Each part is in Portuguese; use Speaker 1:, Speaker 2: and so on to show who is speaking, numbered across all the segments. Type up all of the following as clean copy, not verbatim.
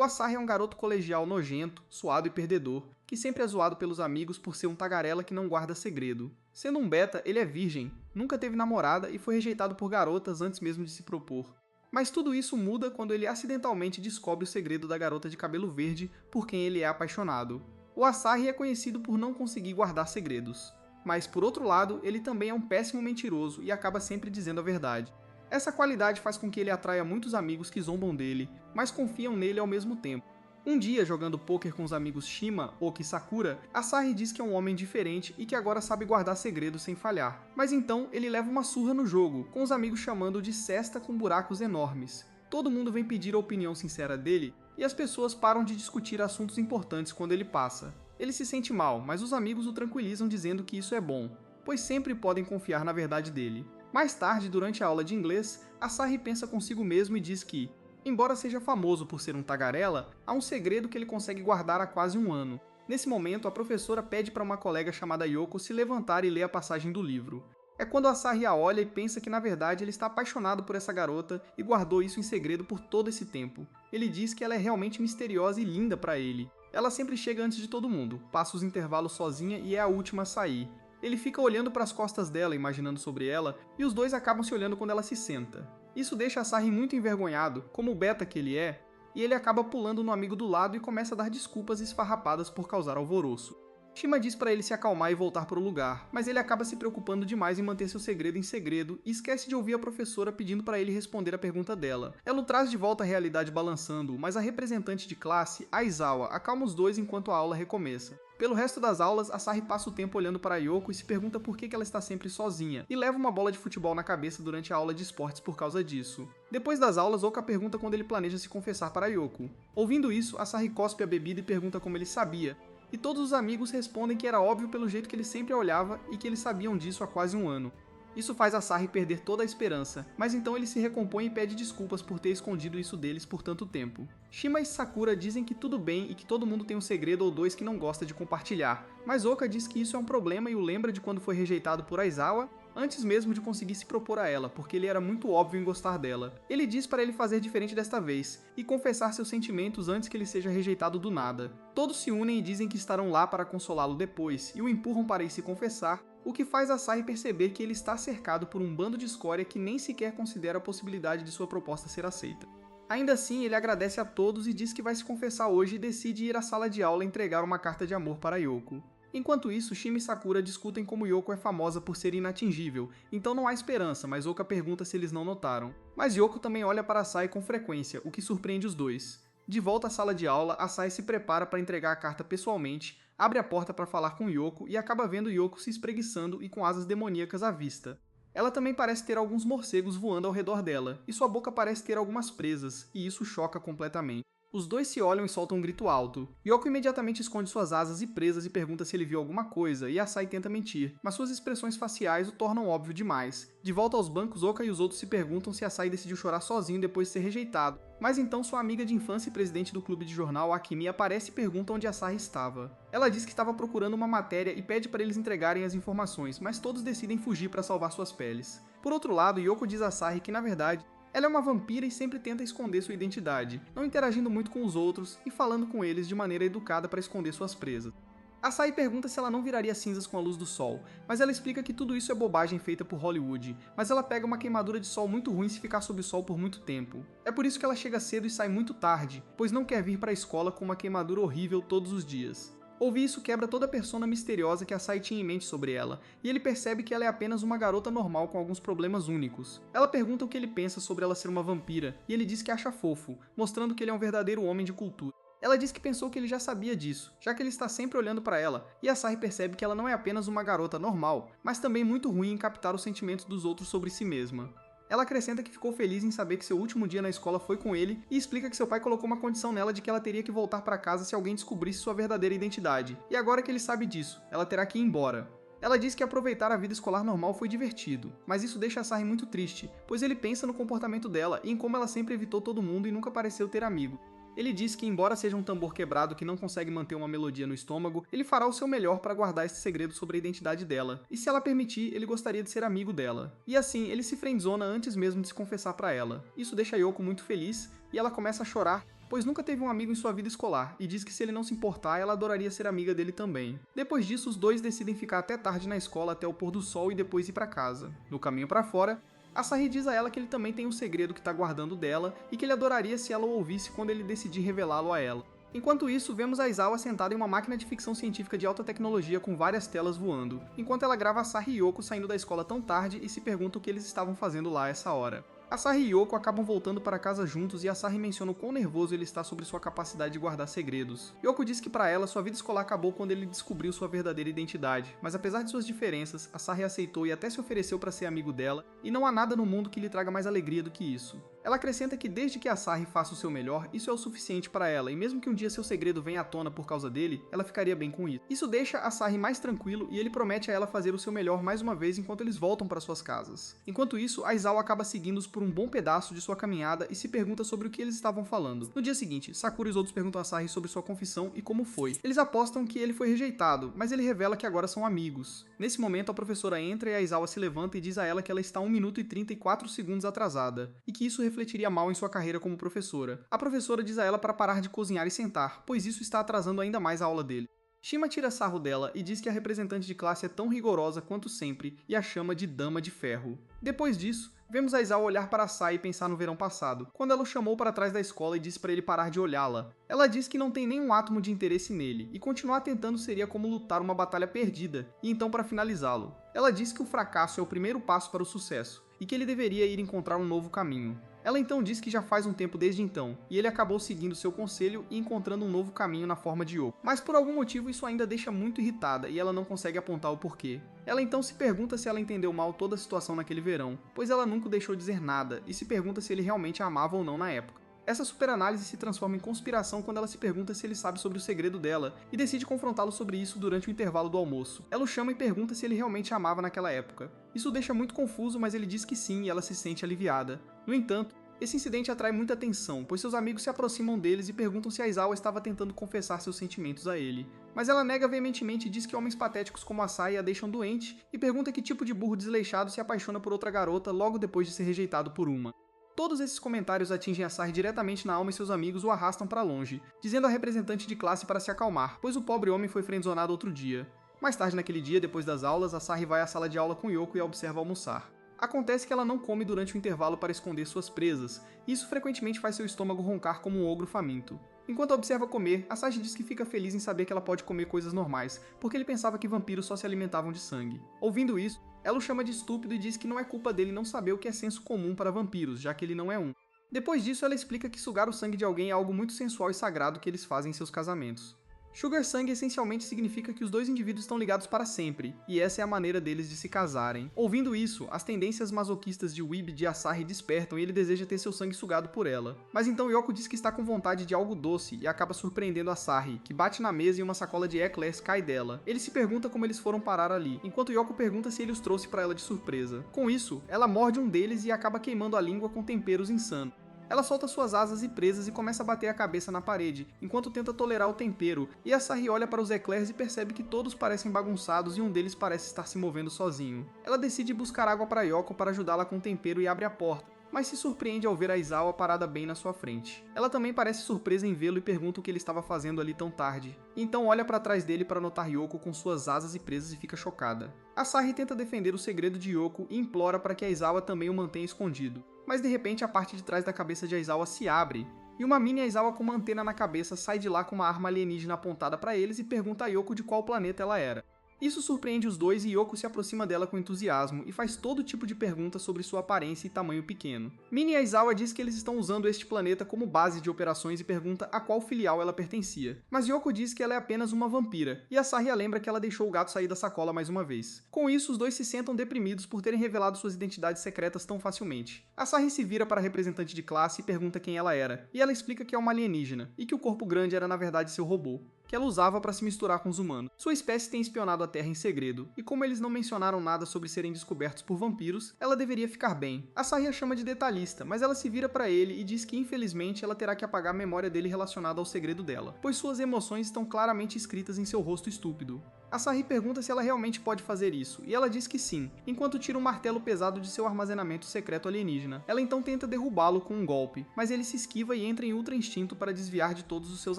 Speaker 1: O Asahi é um garoto colegial nojento, suado e perdedor, que sempre é zoado pelos amigos por ser um tagarela que não guarda segredo. Sendo um beta, ele é virgem, nunca teve namorada e foi rejeitado por garotas antes mesmo de se propor. Mas tudo isso muda quando ele acidentalmente descobre o segredo da garota de cabelo verde por quem ele é apaixonado. O Asahi é conhecido por não conseguir guardar segredos. Mas, por outro lado, ele também é um péssimo mentiroso e acaba sempre dizendo a verdade. Essa qualidade faz com que ele atraia muitos amigos que zombam dele, mas confiam nele ao mesmo tempo. Um dia, jogando pôquer com os amigos Shima, Oki e Sakura, Asahi diz que é um homem diferente e que agora sabe guardar segredos sem falhar. Mas então, ele leva uma surra no jogo, com os amigos chamando de cesta com buracos enormes. Todo mundo vem pedir a opinião sincera dele, e as pessoas param de discutir assuntos importantes quando ele passa. Ele se sente mal, mas os amigos o tranquilizam dizendo que isso é bom, pois sempre podem confiar na verdade dele. Mais tarde, durante a aula de inglês, Asahi pensa consigo mesmo e diz que, embora seja famoso por ser um tagarela, há um segredo que ele consegue guardar há quase um ano. Nesse momento, a professora pede para uma colega chamada Yoko se levantar e ler a passagem do livro. É quando Asahi a olha e pensa que na verdade ele está apaixonado por essa garota e guardou isso em segredo por todo esse tempo. Ele diz que ela é realmente misteriosa e linda para ele. Ela sempre chega antes de todo mundo, passa os intervalos sozinha e é a última a sair. Ele fica olhando para as costas dela, imaginando sobre ela, e os dois acabam se olhando quando ela se senta. Isso deixa Asahi muito envergonhado, como o beta que ele é, e ele acaba pulando no amigo do lado e começa a dar desculpas esfarrapadas por causar alvoroço. Shima diz para ele se acalmar e voltar para o lugar, mas ele acaba se preocupando demais em manter seu segredo em segredo e esquece de ouvir a professora pedindo para ele responder a pergunta dela. Ela o traz de volta à realidade balançando, mas a representante de classe, Aizawa, acalma os dois enquanto a aula recomeça. Pelo resto das aulas, Asahi passa o tempo olhando para Yoko e se pergunta por que ela está sempre sozinha, e leva uma bola de futebol na cabeça durante a aula de esportes por causa disso. Depois das aulas, Oka pergunta quando ele planeja se confessar para Yoko. Ouvindo isso, Asahi cospe a bebida e pergunta como ele sabia, e todos os amigos respondem que era óbvio pelo jeito que ele sempre a olhava e que eles sabiam disso há quase um ano. Isso faz Asahi perder toda a esperança, mas então ele se recompõe e pede desculpas por ter escondido isso deles por tanto tempo. Shima e Sakura dizem que tudo bem e que todo mundo tem um segredo ou dois que não gosta de compartilhar, mas Oka diz que isso é um problema e o lembra de quando foi rejeitado por Aizawa, antes mesmo de conseguir se propor a ela, porque ele era muito óbvio em gostar dela. Ele diz para ele fazer diferente desta vez, e confessar seus sentimentos antes que ele seja rejeitado do nada. Todos se unem e dizem que estarão lá para consolá-lo depois, e o empurram para ir se confessar, o que faz Asahi perceber que ele está cercado por um bando de escória que nem sequer considera a possibilidade de sua proposta ser aceita. Ainda assim, ele agradece a todos e diz que vai se confessar hoje e decide ir à sala de aula entregar uma carta de amor para Yoko. Enquanto isso, Shima e Sakura discutem como Yoko é famosa por ser inatingível, então não há esperança, mas Oka pergunta se eles não notaram. Mas Yoko também olha para Asahi com frequência, o que surpreende os dois. De volta à sala de aula, Asahi se prepara para entregar a carta pessoalmente, abre a porta para falar com Yoko e acaba vendo Yoko se espreguiçando e com asas demoníacas à vista. Ela também parece ter alguns morcegos voando ao redor dela, e sua boca parece ter algumas presas, e isso choca completamente. Os dois se olham e soltam um grito alto. Yoko imediatamente esconde suas asas e presas e pergunta se ele viu alguma coisa, e Asahi tenta mentir, mas suas expressões faciais o tornam óbvio demais. De volta aos bancos, Oka e os outros se perguntam se Asahi decidiu chorar sozinho depois de ser rejeitado, mas então sua amiga de infância e presidente do clube de jornal, Akemi, aparece e pergunta onde Asahi estava. Ela diz que estava procurando uma matéria e pede para eles entregarem as informações, mas todos decidem fugir para salvar suas peles. Por outro lado, Yoko diz a Asahi que, na verdade, ela é uma vampira e sempre tenta esconder sua identidade, não interagindo muito com os outros e falando com eles de maneira educada para esconder suas presas. Asahi pergunta se ela não viraria cinzas com a luz do sol, mas ela explica que tudo isso é bobagem feita por Hollywood, mas ela pega uma queimadura de sol muito ruim se ficar sob o sol por muito tempo. É por isso que ela chega cedo e sai muito tarde, pois não quer vir para a escola com uma queimadura horrível todos os dias. Ouvir isso quebra toda a persona misteriosa que Asahi tinha em mente sobre ela, e ele percebe que ela é apenas uma garota normal com alguns problemas únicos. Ela pergunta o que ele pensa sobre ela ser uma vampira, e ele diz que acha fofo, mostrando que ele é um verdadeiro homem de cultura. Ela diz que pensou que ele já sabia disso, já que ele está sempre olhando para ela, e Asahi percebe que ela não é apenas uma garota normal, mas também muito ruim em captar os sentimentos dos outros sobre si mesma. Ela acrescenta que ficou feliz em saber que seu último dia na escola foi com ele e explica que seu pai colocou uma condição nela de que ela teria que voltar para casa se alguém descobrisse sua verdadeira identidade. E agora que ele sabe disso, ela terá que ir embora. Ela diz que aproveitar a vida escolar normal foi divertido, mas isso deixa Asahi muito triste, pois ele pensa no comportamento dela e em como ela sempre evitou todo mundo e nunca pareceu ter amigo. Ele diz que, embora seja um tambor quebrado que não consegue manter uma melodia no estômago, ele fará o seu melhor para guardar esse segredo sobre a identidade dela, e se ela permitir, ele gostaria de ser amigo dela. E assim, ele se friendzona antes mesmo de se confessar para ela. Isso deixa Yoko muito feliz, e ela começa a chorar, pois nunca teve um amigo em sua vida escolar, e diz que se ele não se importar, ela adoraria ser amiga dele também. Depois disso, os dois decidem ficar até tarde na escola até o pôr do sol e depois ir para casa. No caminho para fora, Asahi diz a ela que ele também tem um segredo que está guardando dela e que ele adoraria se ela o ouvisse quando ele decidir revelá-lo a ela. Enquanto isso, vemos a Aizawa sentada em uma máquina de ficção científica de alta tecnologia com várias telas voando, enquanto ela grava Asahi e Yoko saindo da escola tão tarde e se pergunta o que eles estavam fazendo lá a essa hora. Asahi e Yoko acabam voltando para casa juntos e Asahi menciona o quão nervoso ele está sobre sua capacidade de guardar segredos. Yoko diz que para ela, sua vida escolar acabou quando ele descobriu sua verdadeira identidade, mas apesar de suas diferenças, Asahi aceitou e até se ofereceu para ser amigo dela, e não há nada no mundo que lhe traga mais alegria do que isso. Ela acrescenta que desde que Asahi faça o seu melhor, isso é o suficiente para ela, e mesmo que um dia seu segredo venha à tona por causa dele, ela ficaria bem com isso. Isso deixa Asahi mais tranquilo e ele promete a ela fazer o seu melhor mais uma vez enquanto eles voltam para suas casas. Enquanto isso, Aizawa acaba seguindo-os por um bom pedaço de sua caminhada e se pergunta sobre o que eles estavam falando. No dia seguinte, Sakura e os outros perguntam a Asahi sobre sua confissão e como foi. Eles apostam que ele foi rejeitado, mas ele revela que agora são amigos. Nesse momento, a professora entra e Aizawa se levanta e diz a ela que ela está 1 minuto e 34 segundos atrasada, e que isso refletiria mal em sua carreira como professora. A professora diz a ela para parar de cozinhar e sentar, pois isso está atrasando ainda mais a aula dele. Shima tira sarro dela e diz que a representante de classe é tão rigorosa quanto sempre e a chama de Dama de Ferro. Depois disso, vemos Aizawa olhar para Sai e pensar no verão passado, quando ela o chamou para trás da escola e disse para ele parar de olhá-la. Ela diz que não tem nenhum átomo de interesse nele, e continuar tentando seria como lutar uma batalha perdida, e então para finalizá-lo. Ela diz que o fracasso é o primeiro passo para o sucesso, e que ele deveria ir encontrar um novo caminho. Ela então diz que já faz um tempo desde então, e ele acabou seguindo seu conselho e encontrando um novo caminho na forma de Yoko. Mas por algum motivo isso ainda deixa muito irritada e ela não consegue apontar o porquê. Ela então se pergunta se ela entendeu mal toda a situação naquele verão, pois ela nunca o deixou dizer nada, e se pergunta se ele realmente a amava ou não na época. Essa superanálise se transforma em conspiração quando ela se pergunta se ele sabe sobre o segredo dela, e decide confrontá-lo sobre isso durante o intervalo do almoço. Ela o chama e pergunta se ele realmente a amava naquela época. Isso o deixa muito confuso, mas ele diz que sim e ela se sente aliviada. No entanto, esse incidente atrai muita atenção, pois seus amigos se aproximam deles e perguntam se Aizawa estava tentando confessar seus sentimentos a ele. Mas ela nega veementemente e diz que homens patéticos como Asahi a deixam doente, e pergunta que tipo de burro desleixado se apaixona por outra garota logo depois de ser rejeitado por uma. Todos esses comentários atingem Asahi diretamente na alma e seus amigos o arrastam para longe, dizendo à representante de classe para se acalmar, pois o pobre homem foi frenzonado outro dia. Mais tarde naquele dia, depois das aulas, Asahi vai à sala de aula com Yoko e a observa almoçar. Acontece que ela não come durante o intervalo para esconder suas presas, e isso frequentemente faz seu estômago roncar como um ogro faminto. Enquanto a observa comer, Asahi diz que fica feliz em saber que ela pode comer coisas normais, porque ele pensava que vampiros só se alimentavam de sangue. Ouvindo isso, ela o chama de estúpido e diz que não é culpa dele não saber o que é senso comum para vampiros, já que ele não é um. Depois disso, ela explica que sugar o sangue de alguém é algo muito sensual e sagrado que eles fazem em seus casamentos. Sugar sangue essencialmente significa que os dois indivíduos estão ligados para sempre, e essa é a maneira deles de se casarem. Ouvindo isso, as tendências masoquistas de Weeb de Asahi despertam e ele deseja ter seu sangue sugado por ela. Mas então Yoko diz que está com vontade de algo doce e acaba surpreendendo Asahi, que bate na mesa e uma sacola de eclairs cai dela. Ele se pergunta como eles foram parar ali, enquanto Yoko pergunta se ele os trouxe para ela de surpresa. Com isso, ela morde um deles e acaba queimando a língua com temperos insanos. Ela solta suas asas e presas e começa a bater a cabeça na parede, enquanto tenta tolerar o tempero, e Asahi olha para os eclairs e percebe que todos parecem bagunçados e um deles parece estar se movendo sozinho. Ela decide buscar água para Yoko para ajudá-la com o tempero e abre a porta, mas se surpreende ao ver Aizawa parada bem na sua frente. Ela também parece surpresa em vê-lo e pergunta o que ele estava fazendo ali tão tarde. Então olha para trás dele para notar Yoko com suas asas e presas e fica chocada. Asahi tenta defender o segredo de Yoko e implora para que Aizawa também o mantenha escondido. Mas de repente a parte de trás da cabeça de Aizawa se abre, e uma mini Aizawa com uma antena na cabeça sai de lá com uma arma alienígena apontada para eles e pergunta a Yoko de qual planeta ela era. Isso surpreende os dois e Yoko se aproxima dela com entusiasmo e faz todo tipo de perguntas sobre sua aparência e tamanho pequeno. Mini Aizawa diz que eles estão usando este planeta como base de operações e pergunta a qual filial ela pertencia. Mas Yoko diz que ela é apenas uma vampira, e Asahi lembra que ela deixou o gato sair da sacola mais uma vez. Com isso, os dois se sentam deprimidos por terem revelado suas identidades secretas tão facilmente. Asahi se vira para a representante de classe e pergunta quem ela era, e ela explica que é uma alienígena, e que o corpo grande era na verdade seu robô. que ela usava para se misturar com os humanos. Sua espécie tem espionado a Terra em segredo, e como eles não mencionaram nada sobre serem descobertos por vampiros, ela deveria ficar bem. Asahi a chama de detalhista, mas ela se vira para ele e diz que infelizmente ela terá que apagar a memória dele relacionada ao segredo dela, pois suas emoções estão claramente escritas em seu rosto estúpido. Asahi pergunta se ela realmente pode fazer isso, e ela diz que sim, enquanto tira um martelo pesado de seu armazenamento secreto alienígena. Ela então tenta derrubá-lo com um golpe, mas ele se esquiva e entra em Ultra Instinto para desviar de todos os seus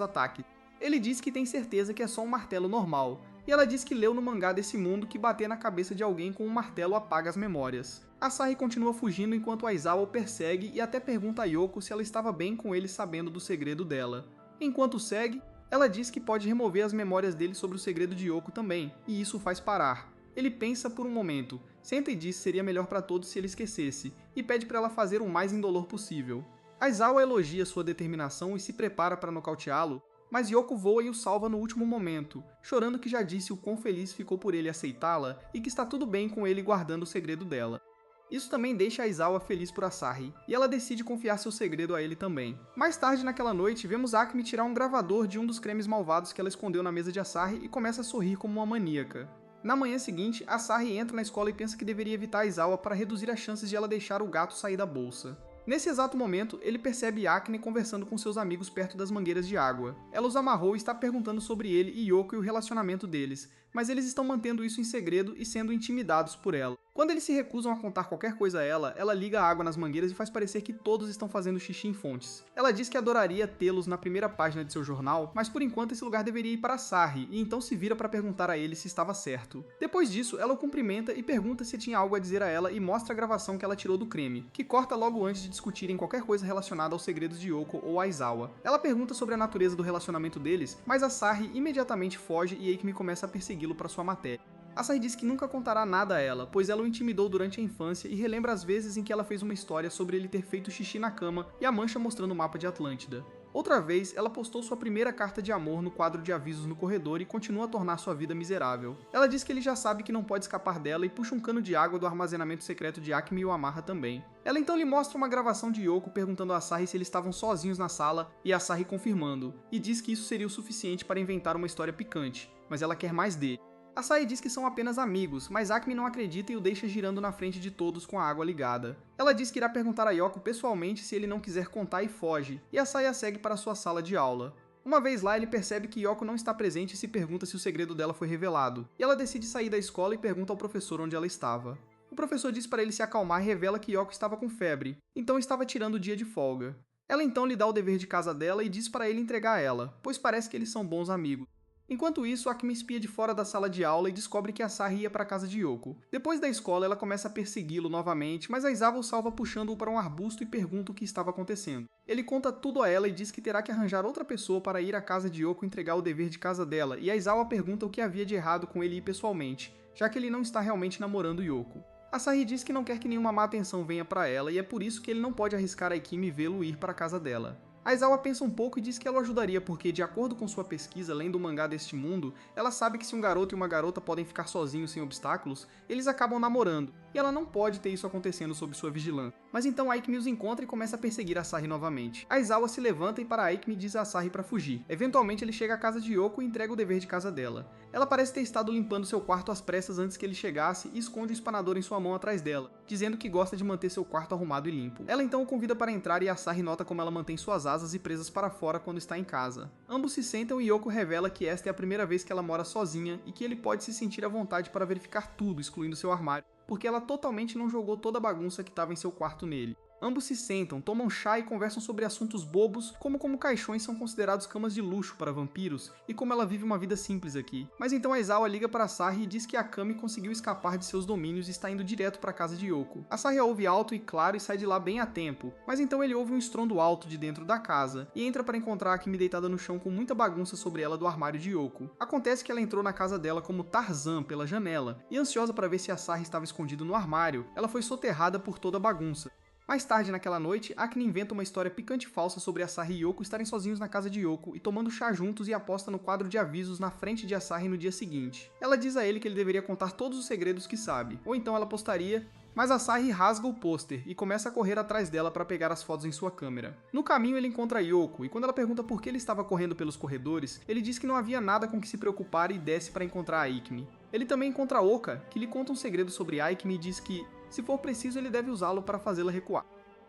Speaker 1: ataques. Ele diz que tem certeza que é só um martelo normal, e ela diz que leu no mangá desse mundo que bater na cabeça de alguém com um martelo apaga as memórias. Asahi continua fugindo enquanto Aizawa o persegue e até pergunta a Yoko se ela estava bem com ele sabendo do segredo dela. Enquanto segue, ela diz que pode remover as memórias dele sobre o segredo de Yoko também, e isso o faz parar. Ele pensa por um momento, senta e diz que seria melhor para todos se ele esquecesse, e pede para ela fazer o mais indolor possível. Aizawa elogia sua determinação e se prepara para nocauteá-lo, mas Yoko voa e o salva no último momento, chorando que já disse o quão feliz ficou por ele aceitá-la e que está tudo bem com ele guardando o segredo dela. Isso também deixa Aizawa feliz por Asahi, e ela decide confiar seu segredo a ele também. Mais tarde naquela noite, vemos Akemi tirar um gravador de um dos cremes malvados que ela escondeu na mesa de Asahi e começa a sorrir como uma maníaca. Na manhã seguinte, Asahi entra na escola e pensa que deveria evitar Aizawa para reduzir as chances de ela deixar o gato sair da bolsa. Nesse exato momento, ele percebe Akemi conversando com seus amigos perto das mangueiras de água. Ela os amarrou e está perguntando sobre ele e Yoko e o relacionamento deles, mas eles estão mantendo isso em segredo e sendo intimidados por ela. Quando eles se recusam a contar qualquer coisa a ela liga a água nas mangueiras e faz parecer que todos estão fazendo xixi em fontes. Ela diz que adoraria tê-los na primeira página de seu jornal, mas por enquanto esse lugar deveria ir para Asahi, e então se vira para perguntar a ele se estava certo. Depois disso, ela o cumprimenta e pergunta se tinha algo a dizer a ela e mostra a gravação que ela tirou do creme, que corta logo antes de discutirem qualquer coisa relacionada aos segredos de Yoko ou Aizawa. Ela pergunta sobre a natureza do relacionamento deles, mas Asahi imediatamente foge e Akemi começa a persegui-lo para sua matéria. Asahi diz que nunca contará nada a ela, pois ela o intimidou durante a infância e relembra as vezes em que ela fez uma história sobre ele ter feito xixi na cama e a mancha mostrando o mapa de Atlântida. Outra vez, ela postou sua primeira carta de amor no quadro de avisos no corredor e continua a tornar sua vida miserável. Ela diz que ele já sabe que não pode escapar dela e puxa um cano de água do armazenamento secreto de Akemi e o amarra também. Ela então lhe mostra uma gravação de Yoko perguntando a Asahi se eles estavam sozinhos na sala e a Asahi confirmando, e diz que isso seria o suficiente para inventar uma história picante, mas ela quer mais dele. Asahi diz que são apenas amigos, mas Akemi não acredita e o deixa girando na frente de todos com a água ligada. Ela diz que irá perguntar a Yoko pessoalmente se ele não quiser contar e foge, e Asahi a segue para sua sala de aula. Uma vez lá, ele percebe que Yoko não está presente e se pergunta se o segredo dela foi revelado, e ela decide sair da escola e pergunta ao professor onde ela estava. O professor diz para ele se acalmar e revela que Yoko estava com febre, então estava tirando o dia de folga. Ela então lhe dá o dever de casa dela e diz para ele entregar a ela, pois parece que eles são bons amigos. Enquanto isso, Akemi espia de fora da sala de aula e descobre que Asahi ia para a casa de Yoko. Depois da escola, ela começa a persegui-lo novamente, mas Aizawa o salva puxando-o para um arbusto e pergunta o que estava acontecendo. Ele conta tudo a ela e diz que terá que arranjar outra pessoa para ir à casa de Yoko entregar o dever de casa dela, e Aizawa pergunta o que havia de errado com ele ir pessoalmente, já que ele não está realmente namorando Yoko. Asahi diz que não quer que nenhuma má atenção venha para ela e é por isso que ele não pode arriscar a Akemi vê-lo ir para a casa dela. Aizawa pensa um pouco e diz que ela o ajudaria porque, de acordo com sua pesquisa lendo o mangá deste mundo, ela sabe que se um garoto e uma garota podem ficar sozinhos sem obstáculos, eles acabam namorando, e ela não pode ter isso acontecendo sob sua vigilância. Mas então Akemi os encontra e começa a perseguir Asahi novamente. Aizawa se levanta e para Akemi diz a Asahi para fugir. Eventualmente ele chega à casa de Yoko e entrega o dever de casa dela. Ela parece ter estado limpando seu quarto às pressas antes que ele chegasse e esconde o espanador em sua mão atrás dela, dizendo que gosta de manter seu quarto arrumado e limpo. Ela então o convida para entrar e Asahi nota como ela mantém suas asas e presas para fora quando está em casa. Ambos se sentam e Yoko revela que esta é a primeira vez que ela mora sozinha e que ele pode se sentir à vontade para verificar tudo, excluindo seu armário, porque ela totalmente não jogou toda a bagunça que estava em seu quarto nele. Ambos se sentam, tomam chá e conversam sobre assuntos bobos, como caixões são considerados camas de luxo para vampiros, e como ela vive uma vida simples aqui. Mas então Aizawa liga para Asahi e diz que Akemi conseguiu escapar de seus domínios e está indo direto para a casa de Yoko. Asahi a ouve alto e claro e sai de lá bem a tempo, mas então ele ouve um estrondo alto de dentro da casa, e entra para encontrar Akemi deitada no chão com muita bagunça sobre ela do armário de Yoko. Acontece que ela entrou na casa dela como Tarzan pela janela, e ansiosa para ver se Asahi estava escondido no armário, ela foi soterrada por toda a bagunça. Mais tarde naquela noite, Akemi inventa uma história picante e falsa sobre Asahi e Yoko estarem sozinhos na casa de Yoko e tomando chá juntos e aposta no quadro de avisos na frente de Asahi no dia seguinte. Ela diz a ele que ele deveria contar todos os segredos que sabe, ou então ela apostaria mas Asahi rasga o pôster e começa a correr atrás dela para pegar as fotos em sua câmera. No caminho ele encontra Yoko, e quando ela pergunta por que ele estava correndo pelos corredores, ele diz que não havia nada com que se preocupar e desce para encontrar Aikmi. Ele também encontra Oka, que lhe conta um segredo sobre Aikmi e diz que, se for preciso, ele deve usá-lo para fazê-la recuar.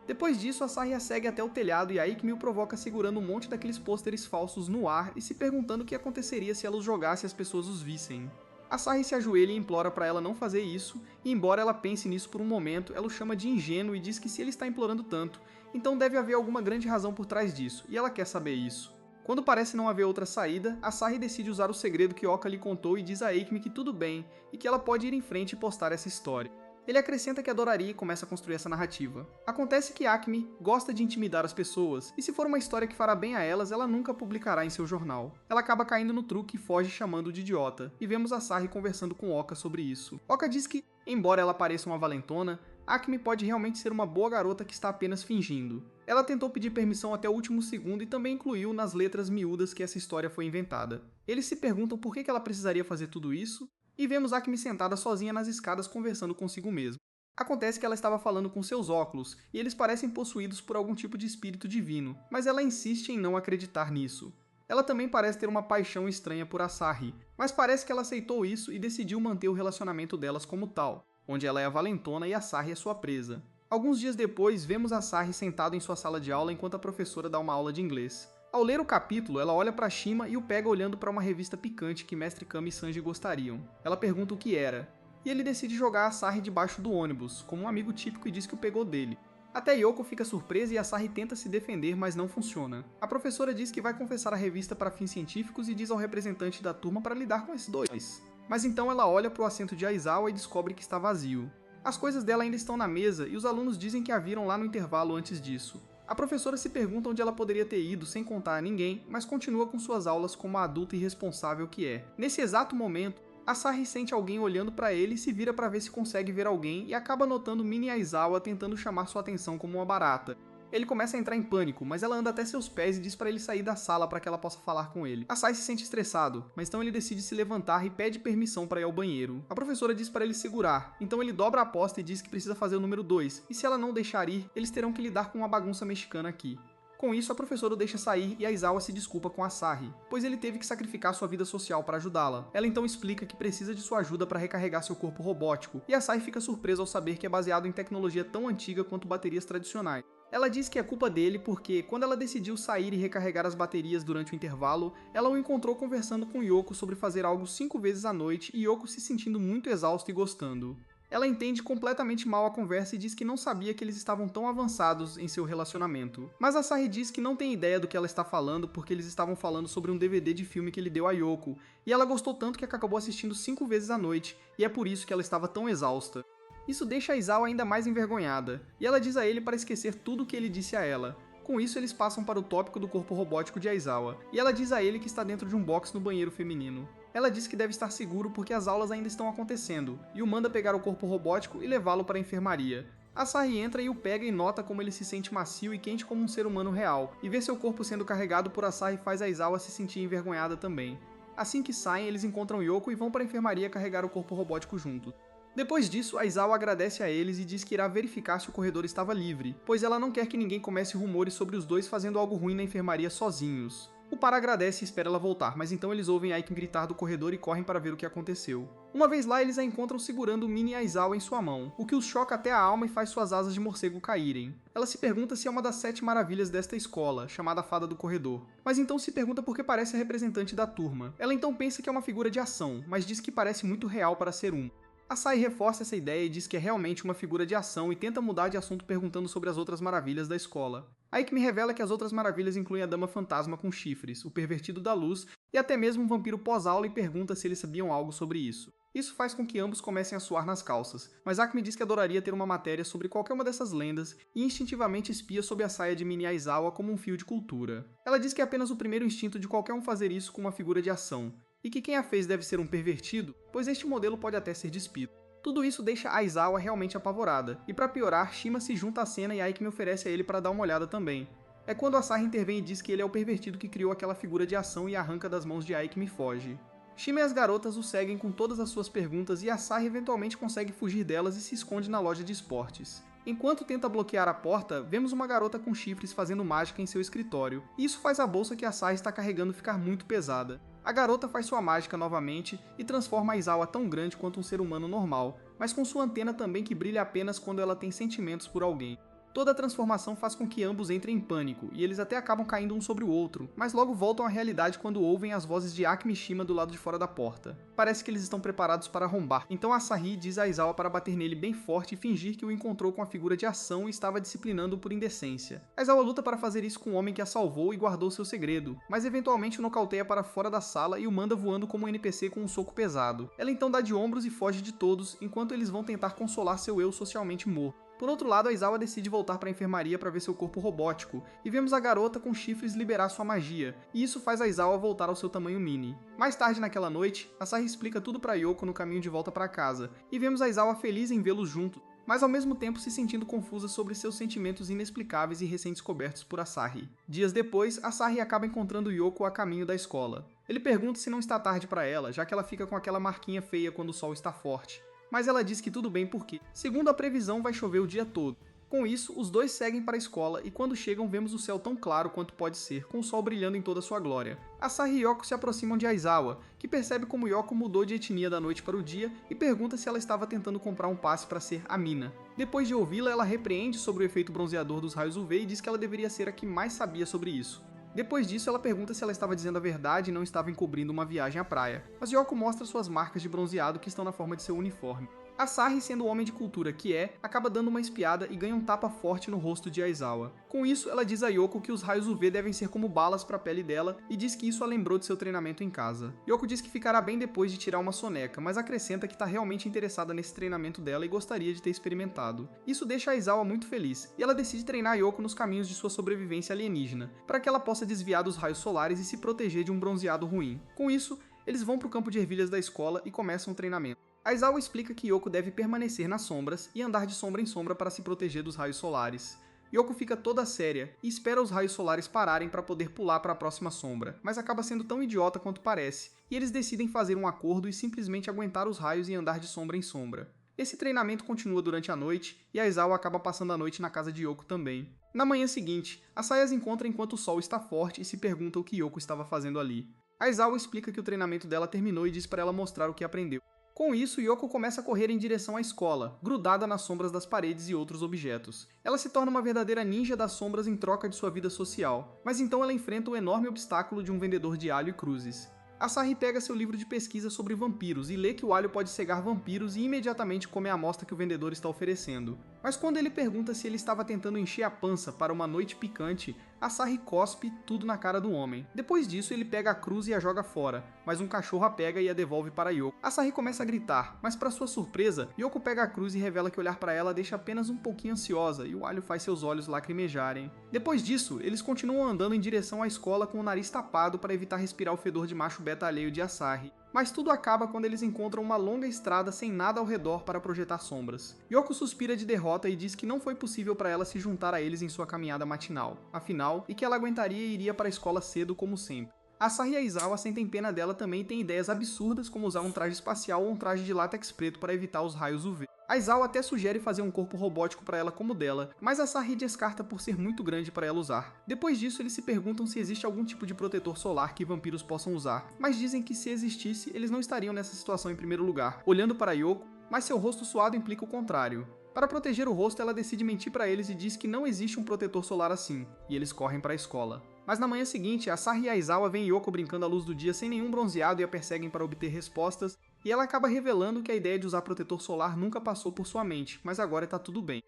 Speaker 1: Depois disso, Asahi a segue até o telhado e Aikmi o provoca segurando um monte daqueles pôsteres falsos no ar e se perguntando o que aconteceria se ela os jogasse e as pessoas os vissem. Asahi se ajoelha e implora para ela não fazer isso, e embora ela pense nisso por um momento, ela o chama de ingênuo e diz que se ele está implorando tanto, então deve haver alguma grande razão por trás disso, e ela quer saber isso. Quando parece não haver outra saída, Asahi decide usar o segredo que Oka lhe contou e diz a Aikmi que tudo bem, e que ela pode ir em frente e postar essa história. Ele acrescenta que adoraria e começa a construir essa narrativa. Acontece que Aikmi gosta de intimidar as pessoas, e se for uma história que fará bem a elas, ela nunca publicará em seu jornal. Ela acaba caindo no truque e foge chamando de idiota, e vemos Asahi conversando com Oka sobre isso. Oka diz que, embora ela pareça uma valentona, Aikmi pode realmente ser uma boa garota que está apenas fingindo. Ela tentou pedir permissão até o último segundo e também incluiu nas letras miúdas que essa história foi inventada. Eles se perguntam por que ela precisaria fazer tudo isso, e vemos Aikmi sentada sozinha nas escadas conversando consigo mesma. Acontece que ela estava falando com seus óculos, e eles parecem possuídos por algum tipo de espírito divino, mas ela insiste em não acreditar nisso. Ela também parece ter uma paixão estranha por Asahi, mas parece que ela aceitou isso e decidiu manter o relacionamento delas como tal, onde ela é a valentona e Asahi é sua presa. Alguns dias depois, vemos Asahi sentado em sua sala de aula enquanto a professora dá uma aula de inglês. Ao ler o capítulo, ela olha para Shima e o pega olhando para uma revista picante que Mestre Kami e Sanji gostariam. Ela pergunta o que era, e ele decide jogar Asahi debaixo do ônibus, como um amigo típico, e diz que o pegou dele. Até Yoko fica surpresa e Asahi tenta se defender, mas não funciona. A professora diz que vai confessar a revista para fins científicos e diz ao representante da turma para lidar com esses dois. Mas então ela olha para o assento de Aizawa e descobre que está vazio. As coisas dela ainda estão na mesa e os alunos dizem que a viram lá no intervalo antes disso. A professora se pergunta onde ela poderia ter ido sem contar a ninguém, mas continua com suas aulas como a adulta irresponsável que é. Nesse exato momento, Asahi sente alguém olhando para ele e se vira para ver se consegue ver alguém e acaba notando Mini Aizawa tentando chamar sua atenção como uma barata. Ele começa a entrar em pânico, mas ela anda até seus pés e diz para ele sair da sala para que ela possa falar com ele. Asahi se sente estressado, mas então ele decide se levantar e pede permissão para ir ao banheiro. A professora diz para ele segurar, então ele dobra a aposta e diz que precisa fazer o número 2, e se ela não deixar ir, eles terão que lidar com uma bagunça mexicana aqui. Com isso, a professora o deixa sair e Aizawa se desculpa com Asahi, pois ele teve que sacrificar sua vida social para ajudá-la. Ela então explica que precisa de sua ajuda para recarregar seu corpo robótico, e Asahi fica surpresa ao saber que é baseado em tecnologia tão antiga quanto baterias tradicionais. Ela diz que é culpa dele porque, quando ela decidiu sair e recarregar as baterias durante o intervalo, ela o encontrou conversando com Yoko sobre fazer algo 5 vezes à noite e Yoko se sentindo muito exausto e gostando. Ela entende completamente mal a conversa e diz que não sabia que eles estavam tão avançados em seu relacionamento. Mas Asahi diz que não tem ideia do que ela está falando porque eles estavam falando sobre um DVD de filme que ele deu a Yoko, e ela gostou tanto que acabou assistindo 5 vezes à noite, e é por isso que ela estava tão exausta. Isso deixa Aizawa ainda mais envergonhada, e ela diz a ele para esquecer tudo o que ele disse a ela. Com isso, eles passam para o tópico do corpo robótico de Aizawa, e ela diz a ele que está dentro de um box no banheiro feminino. Ela diz que deve estar seguro porque as aulas ainda estão acontecendo, e o manda pegar o corpo robótico e levá-lo para a enfermaria. Asahi entra e o pega e nota como ele se sente macio e quente como um ser humano real, e ver seu corpo sendo carregado por Asahi faz Aizawa se sentir envergonhada também. Assim que saem, eles encontram Yoko e vão para a enfermaria carregar o corpo robótico juntos. Depois disso, Aizawa agradece a eles e diz que irá verificar se o corredor estava livre, pois ela não quer que ninguém comece rumores sobre os dois fazendo algo ruim na enfermaria sozinhos. O par agradece e espera ela voltar, mas então eles ouvem Aikmi gritar do corredor e correm para ver o que aconteceu. Uma vez lá, eles a encontram segurando o Mini Aizawa em sua mão, o que os choca até a alma e faz suas asas de morcego caírem. Ela se pergunta se é uma das 7 maravilhas desta escola, chamada Fada do Corredor, mas então se pergunta por que parece a representante da turma. Ela então pensa que é uma figura de ação, mas diz que parece muito real para ser um. Asahi reforça essa ideia e diz que é realmente uma figura de ação e tenta mudar de assunto perguntando sobre as outras maravilhas da escola. Aikmi revela que as outras maravilhas incluem a Dama Fantasma com chifres, o Pervertido da Luz e até mesmo um vampiro pós-aula e pergunta se eles sabiam algo sobre isso. Isso faz com que ambos comecem a suar nas calças, mas Aikmi diz que adoraria ter uma matéria sobre qualquer uma dessas lendas e instintivamente espia sob a saia de Mini Aizawa como um fio de cultura. Ela diz que é apenas o primeiro instinto de qualquer um fazer isso com uma figura de ação, e que quem a fez deve ser um pervertido, pois este modelo pode até ser despido. Tudo isso deixa Aizawa realmente apavorada, e para piorar, Shima se junta à cena e Aikmi oferece a ele para dar uma olhada também. É quando Asahi intervém e diz que ele é o pervertido que criou aquela figura de ação e arranca das mãos de Aikmi e foge. Shima e as garotas o seguem com todas as suas perguntas e Asahi eventualmente consegue fugir delas e se esconde na loja de esportes. Enquanto tenta bloquear a porta, vemos uma garota com chifres fazendo mágica em seu escritório, e isso faz a bolsa que Asahi está carregando ficar muito pesada. A garota faz sua mágica novamente e transforma Aizawa tão grande quanto um ser humano normal, mas com sua antena também que brilha apenas quando ela tem sentimentos por alguém. Toda a transformação faz com que ambos entrem em pânico, e eles até acabam caindo um sobre o outro, mas logo voltam à realidade quando ouvem as vozes de Akemi e Shima do lado de fora da porta. Parece que eles estão preparados para arrombar, então Asahi diz a Aizawa para bater nele bem forte e fingir que o encontrou com a figura de ação e estava disciplinando-o por indecência. Aizawa luta para fazer isso com o homem que a salvou e guardou seu segredo, mas eventualmente o nocauteia para fora da sala e o manda voando como um NPC com um soco pesado. Ela então dá de ombros e foge de todos, enquanto eles vão tentar consolar seu eu socialmente morto. Por outro lado, Aizawa decide voltar para a enfermaria para ver seu corpo robótico, e vemos a garota com chifres liberar sua magia, e isso faz Aizawa voltar ao seu tamanho mini. Mais tarde naquela noite, Asahi explica tudo para Yoko no caminho de volta para casa, e vemos Aizawa feliz em vê-los juntos, mas ao mesmo tempo se sentindo confusa sobre seus sentimentos inexplicáveis e recém-descobertos por Asahi. Dias depois, Asahi acaba encontrando Yoko a caminho da escola. Ele pergunta se não está tarde para ela, já que ela fica com aquela marquinha feia quando o sol está forte. Mas ela diz que tudo bem porque, segundo a previsão, vai chover o dia todo. Com isso, os dois seguem para a escola e quando chegam vemos o céu tão claro quanto pode ser, com o sol brilhando em toda sua glória. Asahi e Yoko se aproximam de Aizawa, que percebe como Yoko mudou de etnia da noite para o dia e pergunta se ela estava tentando comprar um passe para ser a mina. Depois de ouvi-la, ela repreende sobre o efeito bronzeador dos raios UV e diz que ela deveria ser a que mais sabia sobre isso. Depois disso, ela pergunta se ela estava dizendo a verdade e não estava encobrindo uma viagem à praia, mas Yoko mostra suas marcas de bronzeado que estão na forma de seu uniforme. Asahi, sendo o homem de cultura que é, acaba dando uma espiada e ganha um tapa forte no rosto de Aizawa. Com isso, ela diz a Yoko que os raios UV devem ser como balas para a pele dela e diz que isso a lembrou de seu treinamento em casa. Yoko diz que ficará bem depois de tirar uma soneca, mas acrescenta que está realmente interessada nesse treinamento dela e gostaria de ter experimentado. Isso deixa Aizawa muito feliz, e ela decide treinar Yoko nos caminhos de sua sobrevivência alienígena, para que ela possa desviar dos raios solares e se proteger de um bronzeado ruim. Com isso, eles vão para o campo de ervilhas da escola e começam o treinamento. Aizawa explica que Yoko deve permanecer nas sombras e andar de sombra em sombra para se proteger dos raios solares. Yoko fica toda séria e espera os raios solares pararem para poder pular para a próxima sombra, mas acaba sendo tão idiota quanto parece, e eles decidem fazer um acordo e simplesmente aguentar os raios e andar de sombra em sombra. Esse treinamento continua durante a noite e Aizawa acaba passando a noite na casa de Yoko também. Na manhã seguinte, Asahi as encontra enquanto o sol está forte e se pergunta o que Yoko estava fazendo ali. Aizawa explica que o treinamento dela terminou e diz para ela mostrar o que aprendeu. Com isso, Yoko começa a correr em direção à escola, grudada nas sombras das paredes e outros objetos. Ela se torna uma verdadeira ninja das sombras em troca de sua vida social, mas então ela enfrenta o enorme obstáculo de um vendedor de alho e cruzes. Asahi pega seu livro de pesquisa sobre vampiros e lê que o alho pode cegar vampiros e imediatamente come a amostra que o vendedor está oferecendo. Mas quando ele pergunta se ele estava tentando encher a pança para uma noite picante, Asahi cospe tudo na cara do homem. Depois disso, ele pega a cruz e a joga fora, mas um cachorro a pega e a devolve para Yoko. Asahi começa a gritar, mas para sua surpresa, Yoko pega a cruz e revela que olhar para ela deixa apenas um pouquinho ansiosa e o alho faz seus olhos lacrimejarem. Depois disso, eles continuam andando em direção à escola com o nariz tapado para evitar respirar o fedor de macho beta alheio de Asahi. Mas tudo acaba quando eles encontram uma longa estrada sem nada ao redor para projetar sombras. Yoko suspira de derrota e diz que não foi possível para ela se juntar a eles em sua caminhada matinal, afinal, e que ela aguentaria e iria para a escola cedo como sempre. Asahi e Aizawa sentem pena dela também e têm ideias absurdas como usar um traje espacial ou um traje de látex preto para evitar os raios UV. Aizawa até sugere fazer um corpo robótico para ela como o dela, mas Asahi descarta por ser muito grande para ela usar. Depois disso, eles se perguntam se existe algum tipo de protetor solar que vampiros possam usar, mas dizem que se existisse, eles não estariam nessa situação em primeiro lugar, olhando para Yoko, mas seu rosto suado implica o contrário. Para proteger o rosto, ela decide mentir para eles e diz que não existe um protetor solar assim, e eles correm para a escola. Mas na manhã seguinte, Asahi e Aizawa veem Yoko brincando à luz do dia sem nenhum bronzeado e a perseguem para obter respostas, e ela acaba revelando que a ideia de usar protetor solar nunca passou por sua mente, mas agora está tudo bem.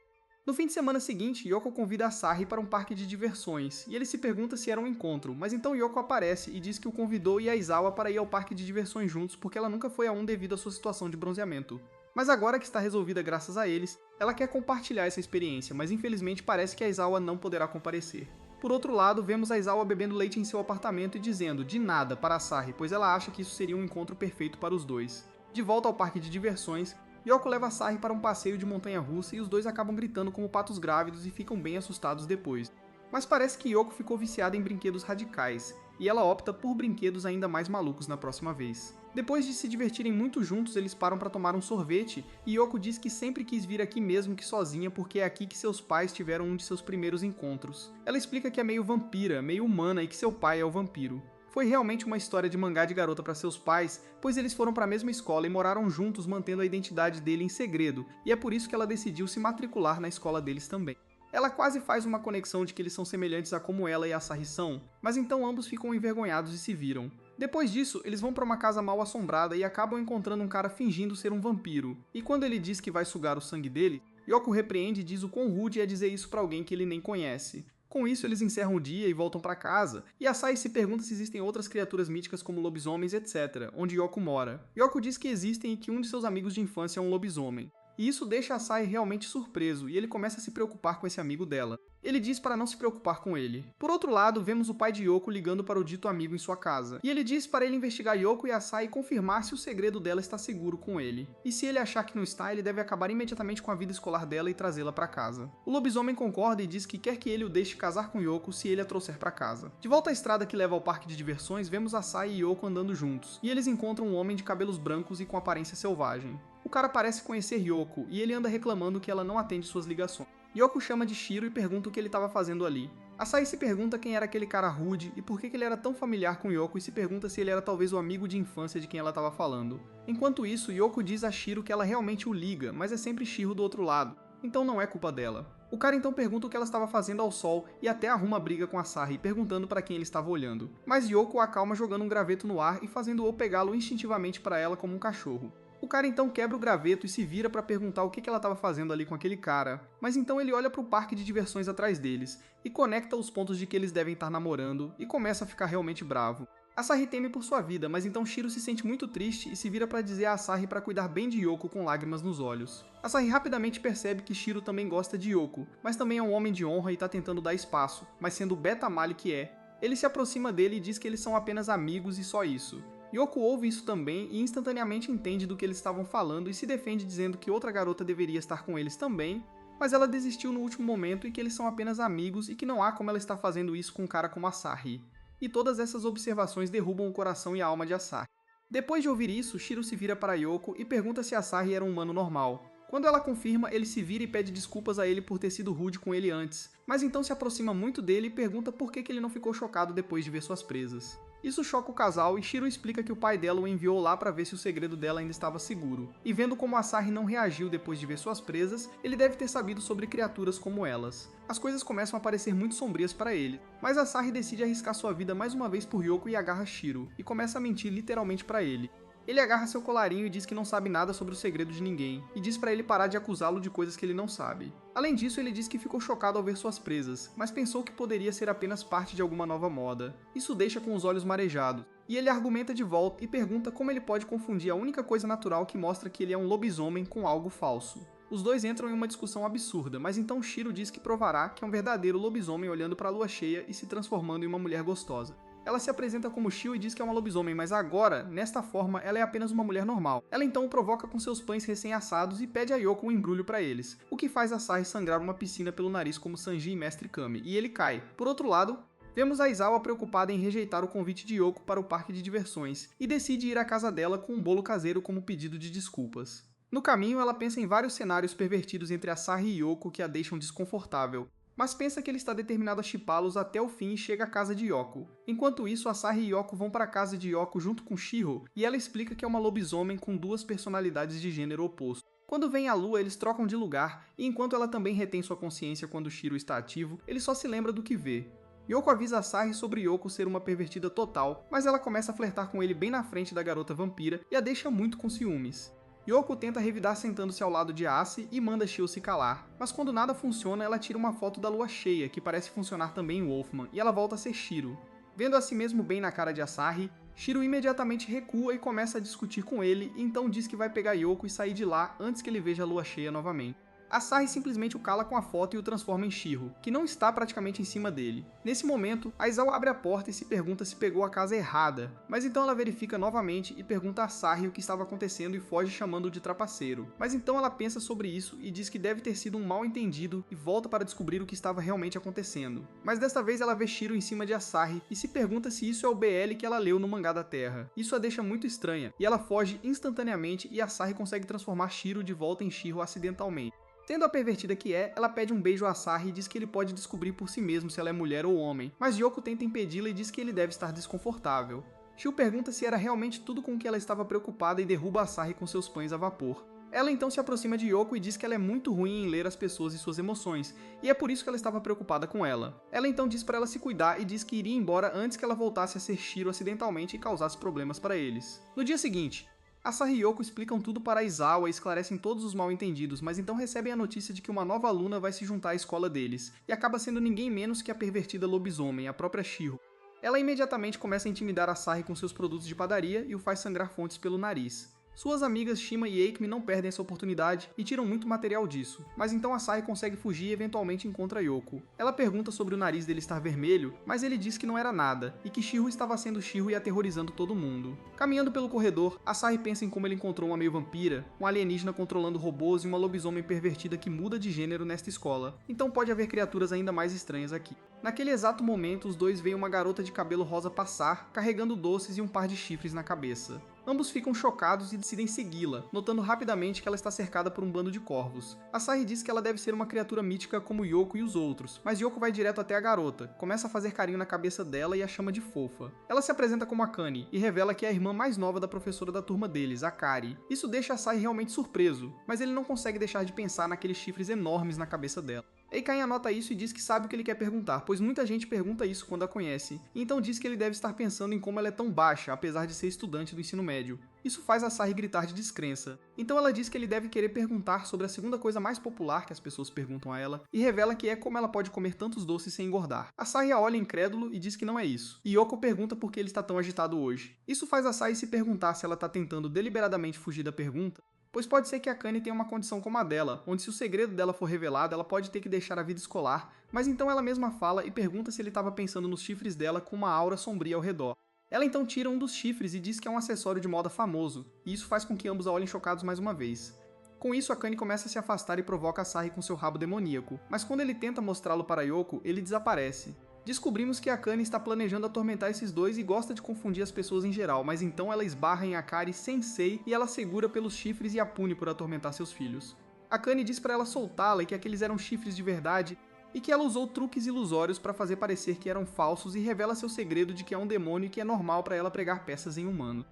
Speaker 1: No fim de semana seguinte, Yoko convida Asahi para um parque de diversões, e ele se pergunta se era um encontro, mas então Yoko aparece e diz que o convidou e Aizawa para ir ao parque de diversões juntos porque ela nunca foi a um devido à sua situação de bronzeamento. Mas agora que está resolvida graças a eles, ela quer compartilhar essa experiência, mas infelizmente parece que Aizawa não poderá comparecer. Por outro lado, vemos Aizawa bebendo leite em seu apartamento e dizendo de nada para Asahi, pois ela acha que isso seria um encontro perfeito para os dois. De volta ao parque de diversões, Yoko leva Asahi para um passeio de montanha-russa e os dois acabam gritando como patos grávidos e ficam bem assustados depois. Mas parece que Yoko ficou viciada em brinquedos radicais, e ela opta por brinquedos ainda mais malucos na próxima vez. Depois de se divertirem muito juntos, eles param para tomar um sorvete e Yoko diz que sempre quis vir aqui mesmo que sozinha porque é aqui que seus pais tiveram um de seus primeiros encontros. Ela explica que é meio vampira, meio humana e que seu pai é o vampiro. Foi realmente uma história de mangá de garota para seus pais, pois eles foram para a mesma escola e moraram juntos mantendo a identidade dele em segredo, e é por isso que ela decidiu se matricular na escola deles também. Ela quase faz uma conexão de que eles são semelhantes a como ela e a Asahi são, mas então ambos ficam envergonhados e se viram. Depois disso, eles vão para uma casa mal assombrada e acabam encontrando um cara fingindo ser um vampiro, e quando ele diz que vai sugar o sangue dele, Yoko repreende e diz o quão rude é dizer isso para alguém que ele nem conhece. Com isso, eles encerram o dia e voltam para casa, e Asahi se pergunta se existem outras criaturas míticas como lobisomens, etc., onde Yoko mora. Yoko diz que existem e que um de seus amigos de infância é um lobisomem. E isso deixa Asahi realmente surpreso, e ele começa a se preocupar com esse amigo dela. Ele diz para não se preocupar com ele. Por outro lado, vemos o pai de Yoko ligando para o dito amigo em sua casa. E ele diz para ele investigar Yoko e Asahi e confirmar se o segredo dela está seguro com ele. E se ele achar que não está, ele deve acabar imediatamente com a vida escolar dela e trazê-la para casa. O lobisomem concorda e diz que quer que ele o deixe casar com Yoko se ele a trouxer para casa. De volta à estrada que leva ao parque de diversões, vemos Asahi e Yoko andando juntos. E eles encontram um homem de cabelos brancos e com aparência selvagem. O cara parece conhecer Yoko, e ele anda reclamando que ela não atende suas ligações. Yoko chama de Shiro e pergunta o que ele estava fazendo ali. Asahi se pergunta quem era aquele cara rude e por que ele era tão familiar com Yoko e se pergunta se ele era talvez o amigo de infância de quem ela estava falando. Enquanto isso, Yoko diz a Shiro que ela realmente o liga, mas é sempre Shiro do outro lado, então não é culpa dela. O cara então pergunta o que ela estava fazendo ao sol e até arruma briga com Asahi, perguntando para quem ele estava olhando. Mas Yoko o acalma jogando um graveto no ar e fazendo-o pegá-lo instintivamente para ela como um cachorro. O cara então quebra o graveto e se vira para perguntar o que ela estava fazendo ali com aquele cara, mas então ele olha para o parque de diversões atrás deles e conecta os pontos de que eles devem estar namorando e começa a ficar realmente bravo. Asahi teme por sua vida, mas então Shiro se sente muito triste e se vira para dizer a Asahi para cuidar bem de Yoko com lágrimas nos olhos. Asahi rapidamente percebe que Shiro também gosta de Yoko, mas também é um homem de honra e está tentando dar espaço, mas sendo o beta male que é, ele se aproxima dele e diz que eles são apenas amigos e só isso. Yoko ouve isso também e instantaneamente entende do que eles estavam falando e se defende dizendo que outra garota deveria estar com eles também, mas ela desistiu no último momento e que eles são apenas amigos e que não há como ela estar fazendo isso com um cara como Asahi. E todas essas observações derrubam o coração e a alma de Asahi. Depois de ouvir isso, Shiro se vira para Yoko e pergunta se Asahi era um humano normal. Quando ela confirma, ele se vira e pede desculpas a ele por ter sido rude com ele antes, mas então se aproxima muito dele e pergunta por que ele não ficou chocado depois de ver suas presas. Isso choca o casal e Shiro explica que o pai dela o enviou lá para ver se o segredo dela ainda estava seguro. E vendo como Asahi não reagiu depois de ver suas presas, ele deve ter sabido sobre criaturas como elas. As coisas começam a parecer muito sombrias para ele, mas Asahi decide arriscar sua vida mais uma vez por Yoko e agarra Shiro, e começa a mentir literalmente para ele. Ele agarra seu colarinho e diz que não sabe nada sobre o segredo de ninguém, e diz para ele parar de acusá-lo de coisas que ele não sabe. Além disso, ele diz que ficou chocado ao ver suas presas, mas pensou que poderia ser apenas parte de alguma nova moda. Isso deixa com os olhos marejados, e ele argumenta de volta e pergunta como ele pode confundir a única coisa natural que mostra que ele é um lobisomem com algo falso. Os dois entram em uma discussão absurda, mas então Shiro diz que provará que é um verdadeiro lobisomem olhando para a lua cheia e se transformando em uma mulher gostosa. Ela se apresenta como Shio e diz que é uma lobisomem, mas agora, nesta forma, ela é apenas uma mulher normal. Ela então o provoca com seus pães recém-assados e pede a Yoko um embrulho para eles, o que faz Asahi sangrar uma piscina pelo nariz como Sanji e Mestre Kami, e ele cai. Por outro lado, vemos a Aizawa preocupada em rejeitar o convite de Yoko para o parque de diversões, e decide ir à casa dela com um bolo caseiro como pedido de desculpas. No caminho, ela pensa em vários cenários pervertidos entre Asahi e Yoko que a deixam desconfortável, mas pensa que ele está determinado a shippá-los até o fim e chega à casa de Yoko. Enquanto isso, Asahi e Yoko vão para a casa de Yoko junto com Shiro, e ela explica que é uma lobisomem com duas personalidades de gênero oposto. Quando vem a lua, eles trocam de lugar, e enquanto ela também retém sua consciência quando Shiro está ativo, ele só se lembra do que vê. Yoko avisa Asahi sobre Yoko ser uma pervertida total, mas ela começa a flertar com ele bem na frente da garota vampira e a deixa muito com ciúmes. Yoko tenta revidar sentando-se ao lado de Asi e manda Shio se calar, mas quando nada funciona, ela tira uma foto da lua cheia, que parece funcionar também em Wolfman, e ela volta a ser Shiro. Vendo a si mesmo bem na cara de Asahi, Shiro imediatamente recua e começa a discutir com ele, e então diz que vai pegar Yoko e sair de lá antes que ele veja a lua cheia novamente. Asahi simplesmente o cala com a foto e o transforma em Shiro, que não está praticamente em cima dele. Nesse momento, Aizawa abre a porta e se pergunta se pegou a casa errada, mas então ela verifica novamente e pergunta a Asahi o que estava acontecendo e foge chamando-o de trapaceiro. Mas então ela pensa sobre isso e diz que deve ter sido um mal entendido e volta para descobrir o que estava realmente acontecendo. Mas desta vez ela vê Shiro em cima de Asahi e se pergunta se isso é o BL que ela leu no mangá da Terra. Isso a deixa muito estranha, e ela foge instantaneamente e Asahi consegue transformar Shiro de volta em Shiro acidentalmente. Sendo a pervertida que é, ela pede um beijo a Asahi e diz que ele pode descobrir por si mesmo se ela é mulher ou homem, mas Yoko tenta impedi-la e diz que ele deve estar desconfortável. Shio pergunta se era realmente tudo com que ela estava preocupada e derruba Asahi com seus pães a vapor. Ela então se aproxima de Yoko e diz que ela é muito ruim em ler as pessoas e suas emoções, e é por isso que ela estava preocupada com ela. Ela então diz para ela se cuidar e diz que iria embora antes que ela voltasse a ser Shiro acidentalmente e causasse problemas para eles. No dia seguinte, Asahi e Yoko explicam tudo para Aizawa e esclarecem todos os mal-entendidos, mas então recebem a notícia de que uma nova aluna vai se juntar à escola deles, e acaba sendo ninguém menos que a pervertida lobisomem, a própria Shiro. Ela imediatamente começa a intimidar Asahi com seus produtos de padaria e o faz sangrar fontes pelo nariz. Suas amigas Shima e Eikmi não perdem essa oportunidade e tiram muito material disso, mas então Asahi consegue fugir e eventualmente encontra Yoko. Ela pergunta sobre o nariz dele estar vermelho, mas ele diz que não era nada, e que Shiro estava sendo Shiro e aterrorizando todo mundo. Caminhando pelo corredor, Asahi pensa em como ele encontrou uma meio-vampira, um alienígena controlando robôs e uma lobisomem pervertida que muda de gênero nesta escola, então pode haver criaturas ainda mais estranhas aqui. Naquele exato momento, os dois veem uma garota de cabelo rosa passar, carregando doces e um par de chifres na cabeça. Ambos ficam chocados e decidem segui-la, notando rapidamente que ela está cercada por um bando de corvos. Asahi diz que ela deve ser uma criatura mítica como Yoko e os outros, mas Yoko vai direto até a garota, começa a fazer carinho na cabeça dela e a chama de fofa. Ela se apresenta como Akane e revela que é a irmã mais nova da professora da turma deles, Akari. Isso deixa Asahi realmente surpreso, mas ele não consegue deixar de pensar naqueles chifres enormes na cabeça dela. Eikain anota isso e diz que sabe o que ele quer perguntar, pois muita gente pergunta isso quando a conhece, e então diz que ele deve estar pensando em como ela é tão baixa, apesar de ser estudante do ensino médio. Isso faz Asahi gritar de descrença. Então ela diz que ele deve querer perguntar sobre a segunda coisa mais popular que as pessoas perguntam a ela, e revela que é como ela pode comer tantos doces sem engordar. Asahi a olha incrédulo e diz que não é isso, e Yoko pergunta por que ele está tão agitado hoje. Isso faz Asahi se perguntar se ela está tentando deliberadamente fugir da pergunta, pois pode ser que Akane tenha uma condição como a dela, onde se o segredo dela for revelado, ela pode ter que deixar a vida escolar, mas então ela mesma fala e pergunta se ele estava pensando nos chifres dela com uma aura sombria ao redor. Ela então tira um dos chifres e diz que é um acessório de moda famoso, e isso faz com que ambos a olhem chocados mais uma vez. Com isso, Akane começa a se afastar e provoca Asahi com seu rabo demoníaco, mas quando ele tenta mostrá-lo para Yoko, ele desaparece. Descobrimos que Akane está planejando atormentar esses dois e gosta de confundir as pessoas em geral, mas então ela esbarra em Akari Sensei e ela segura pelos chifres e a pune por atormentar seus filhos. Akane diz para ela soltá-la e que aqueles eram chifres de verdade, e que ela usou truques ilusórios para fazer parecer que eram falsos e revela seu segredo de que é um demônio e que é normal para ela pregar peças em humano.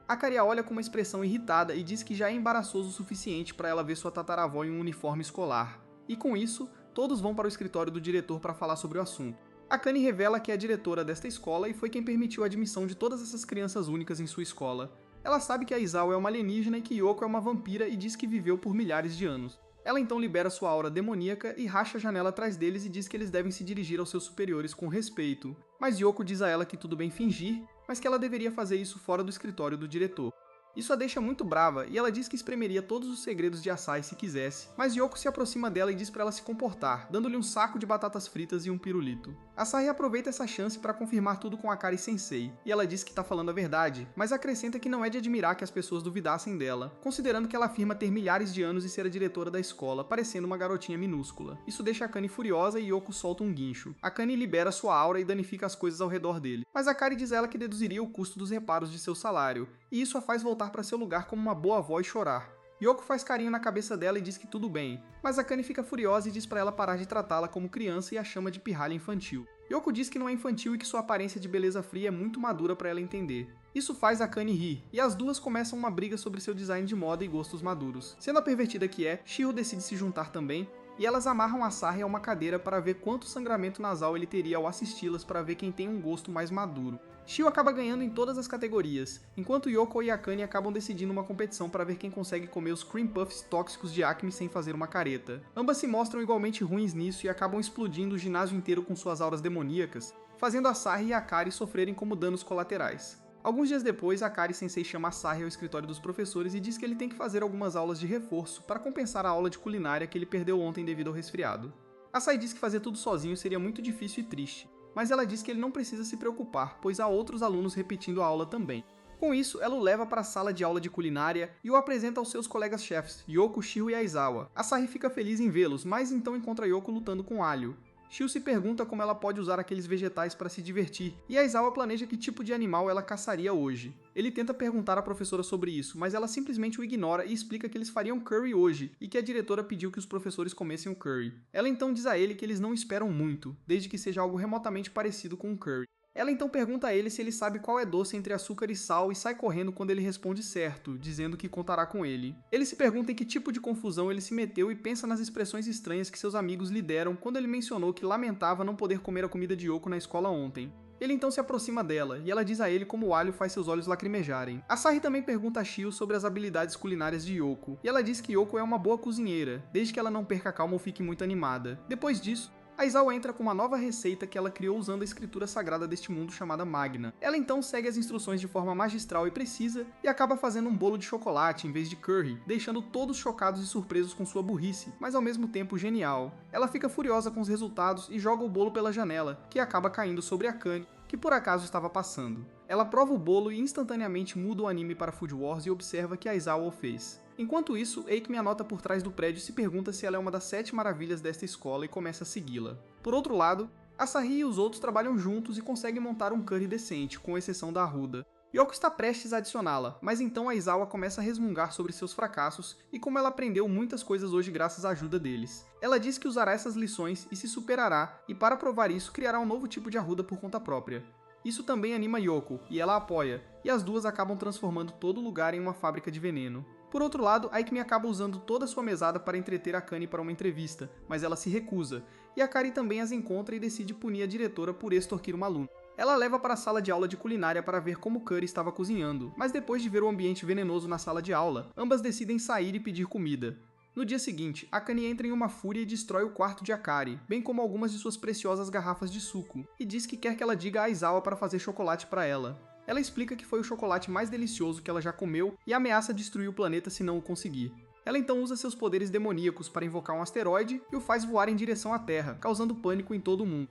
Speaker 1: Akari a olha com uma expressão irritada e diz que já é embaraçoso o suficiente para ela ver sua tataravó em um uniforme escolar. E com isso, todos vão para o escritório do diretor para falar sobre o assunto. Akane revela que é a diretora desta escola e foi quem permitiu a admissão de todas essas crianças únicas em sua escola. Ela sabe que Aizawa é uma alienígena e que Yoko é uma vampira e diz que viveu por milhares de anos. Ela então libera sua aura demoníaca e racha a janela atrás deles e diz que eles devem se dirigir aos seus superiores com respeito. Mas Yoko diz a ela que tudo bem fingir, mas que ela deveria fazer isso fora do escritório do diretor. Isso a deixa muito brava e ela diz que espremeria todos os segredos de Asahi se quisesse, mas Yoko se aproxima dela e diz para ela se comportar, dando-lhe um saco de batatas fritas e um pirulito. Asahi aproveita essa chance para confirmar tudo com Akari Sensei, e ela diz que está falando a verdade, mas acrescenta que não é de admirar que as pessoas duvidassem dela, considerando que ela afirma ter milhares de anos e ser a diretora da escola, parecendo uma garotinha minúscula. Isso deixa Akane furiosa e Yoko solta um guincho. Akane libera sua aura e danifica as coisas ao redor dele, mas Akari diz a ela que deduziria o custo dos reparos de seu salário, e isso a faz voltar para seu lugar como uma boa avó e chorar. Yoko faz carinho na cabeça dela e diz que tudo bem, mas Akane fica furiosa e diz para ela parar de tratá-la como criança e a chama de pirralha infantil. Yoko diz que não é infantil e que sua aparência de beleza fria é muito madura para ela entender. Isso faz Akane rir, e as duas começam uma briga sobre seu design de moda e gostos maduros. Sendo a pervertida que é, Shiro decide se juntar também, e elas amarram Asahi a uma cadeira para ver quanto sangramento nasal ele teria ao assisti-las para ver quem tem um gosto mais maduro. Shio acaba ganhando em todas as categorias, enquanto Yoko e Akane acabam decidindo uma competição para ver quem consegue comer os cream puffs tóxicos de Acme sem fazer uma careta. Ambas se mostram igualmente ruins nisso e acabam explodindo o ginásio inteiro com suas auras demoníacas, fazendo Asahi e Akari sofrerem como danos colaterais. Alguns dias depois, Akari-sensei chama Asahi ao escritório dos professores e diz que ele tem que fazer algumas aulas de reforço para compensar a aula de culinária que ele perdeu ontem devido ao resfriado. Asahi diz que fazer tudo sozinho seria muito difícil e triste, mas ela diz que ele não precisa se preocupar, pois há outros alunos repetindo a aula também. Com isso, ela o leva para a sala de aula de culinária e o apresenta aos seus colegas-chefes, Yoko, Shio e Aizawa. Asahi fica feliz em vê-los, mas então encontra Yoko lutando com alho. Shio se pergunta como ela pode usar aqueles vegetais para se divertir, e Aizawa planeja que tipo de animal ela caçaria hoje. Ele tenta perguntar à professora sobre isso, mas ela simplesmente o ignora e explica que eles fariam curry hoje, e que a diretora pediu que os professores comessem o curry. Ela então diz a ele que eles não esperam muito, desde que seja algo remotamente parecido com um curry. Ela então pergunta a ele se ele sabe qual é doce entre açúcar e sal e sai correndo quando ele responde certo, dizendo que contará com ele. Ele se pergunta em que tipo de confusão ele se meteu e pensa nas expressões estranhas que seus amigos lhe deram quando ele mencionou que lamentava não poder comer a comida de Yoko na escola ontem. Ele então se aproxima dela, e ela diz a ele como o alho faz seus olhos lacrimejarem. Asahi também pergunta a Shio sobre as habilidades culinárias de Yoko, e ela diz que Yoko é uma boa cozinheira, desde que ela não perca a calma ou fique muito animada. Depois disso, Aizawa entra com uma nova receita que ela criou usando a escritura sagrada deste mundo chamada Magna. Ela então segue as instruções de forma magistral e precisa e acaba fazendo um bolo de chocolate em vez de curry, deixando todos chocados e surpresos com sua burrice, mas ao mesmo tempo genial. Ela fica furiosa com os resultados e joga o bolo pela janela, que acaba caindo sobre Akane, que por acaso estava passando. Ela prova o bolo e instantaneamente muda o anime para Food Wars e observa que Aizawa o fez. Enquanto isso, Aikimi anota por trás do prédio e se pergunta se ela é uma das 7 maravilhas desta escola e começa a segui-la. Por outro lado, Asahi e os outros trabalham juntos e conseguem montar um curry decente, com exceção da Arruda. Yoko está prestes a adicioná-la, mas então Aizawa começa a resmungar sobre seus fracassos e como ela aprendeu muitas coisas hoje graças à ajuda deles. Ela diz que usará essas lições e se superará, e para provar isso criará um novo tipo de Arruda por conta própria. Isso também anima Yoko, e ela a apoia, e as duas acabam transformando todo o lugar em uma fábrica de veneno. Por outro lado, Aikimi acaba usando toda a sua mesada para entreter Akane para uma entrevista, mas ela se recusa, e Akari também as encontra e decide punir a diretora por extorquir uma aluna. Ela a leva para a sala de aula de culinária para ver como Curry estava cozinhando, mas depois de ver o ambiente venenoso na sala de aula, ambas decidem sair e pedir comida. No dia seguinte, Akane entra em uma fúria e destrói o quarto de Akari, bem como algumas de suas preciosas garrafas de suco, e diz que quer que ela diga a Aizawa para fazer chocolate para ela. Ela explica que foi o chocolate mais delicioso que ela já comeu e ameaça destruir o planeta se não o conseguir. Ela então usa seus poderes demoníacos para invocar um asteroide e o faz voar em direção à Terra, causando pânico em todo o mundo.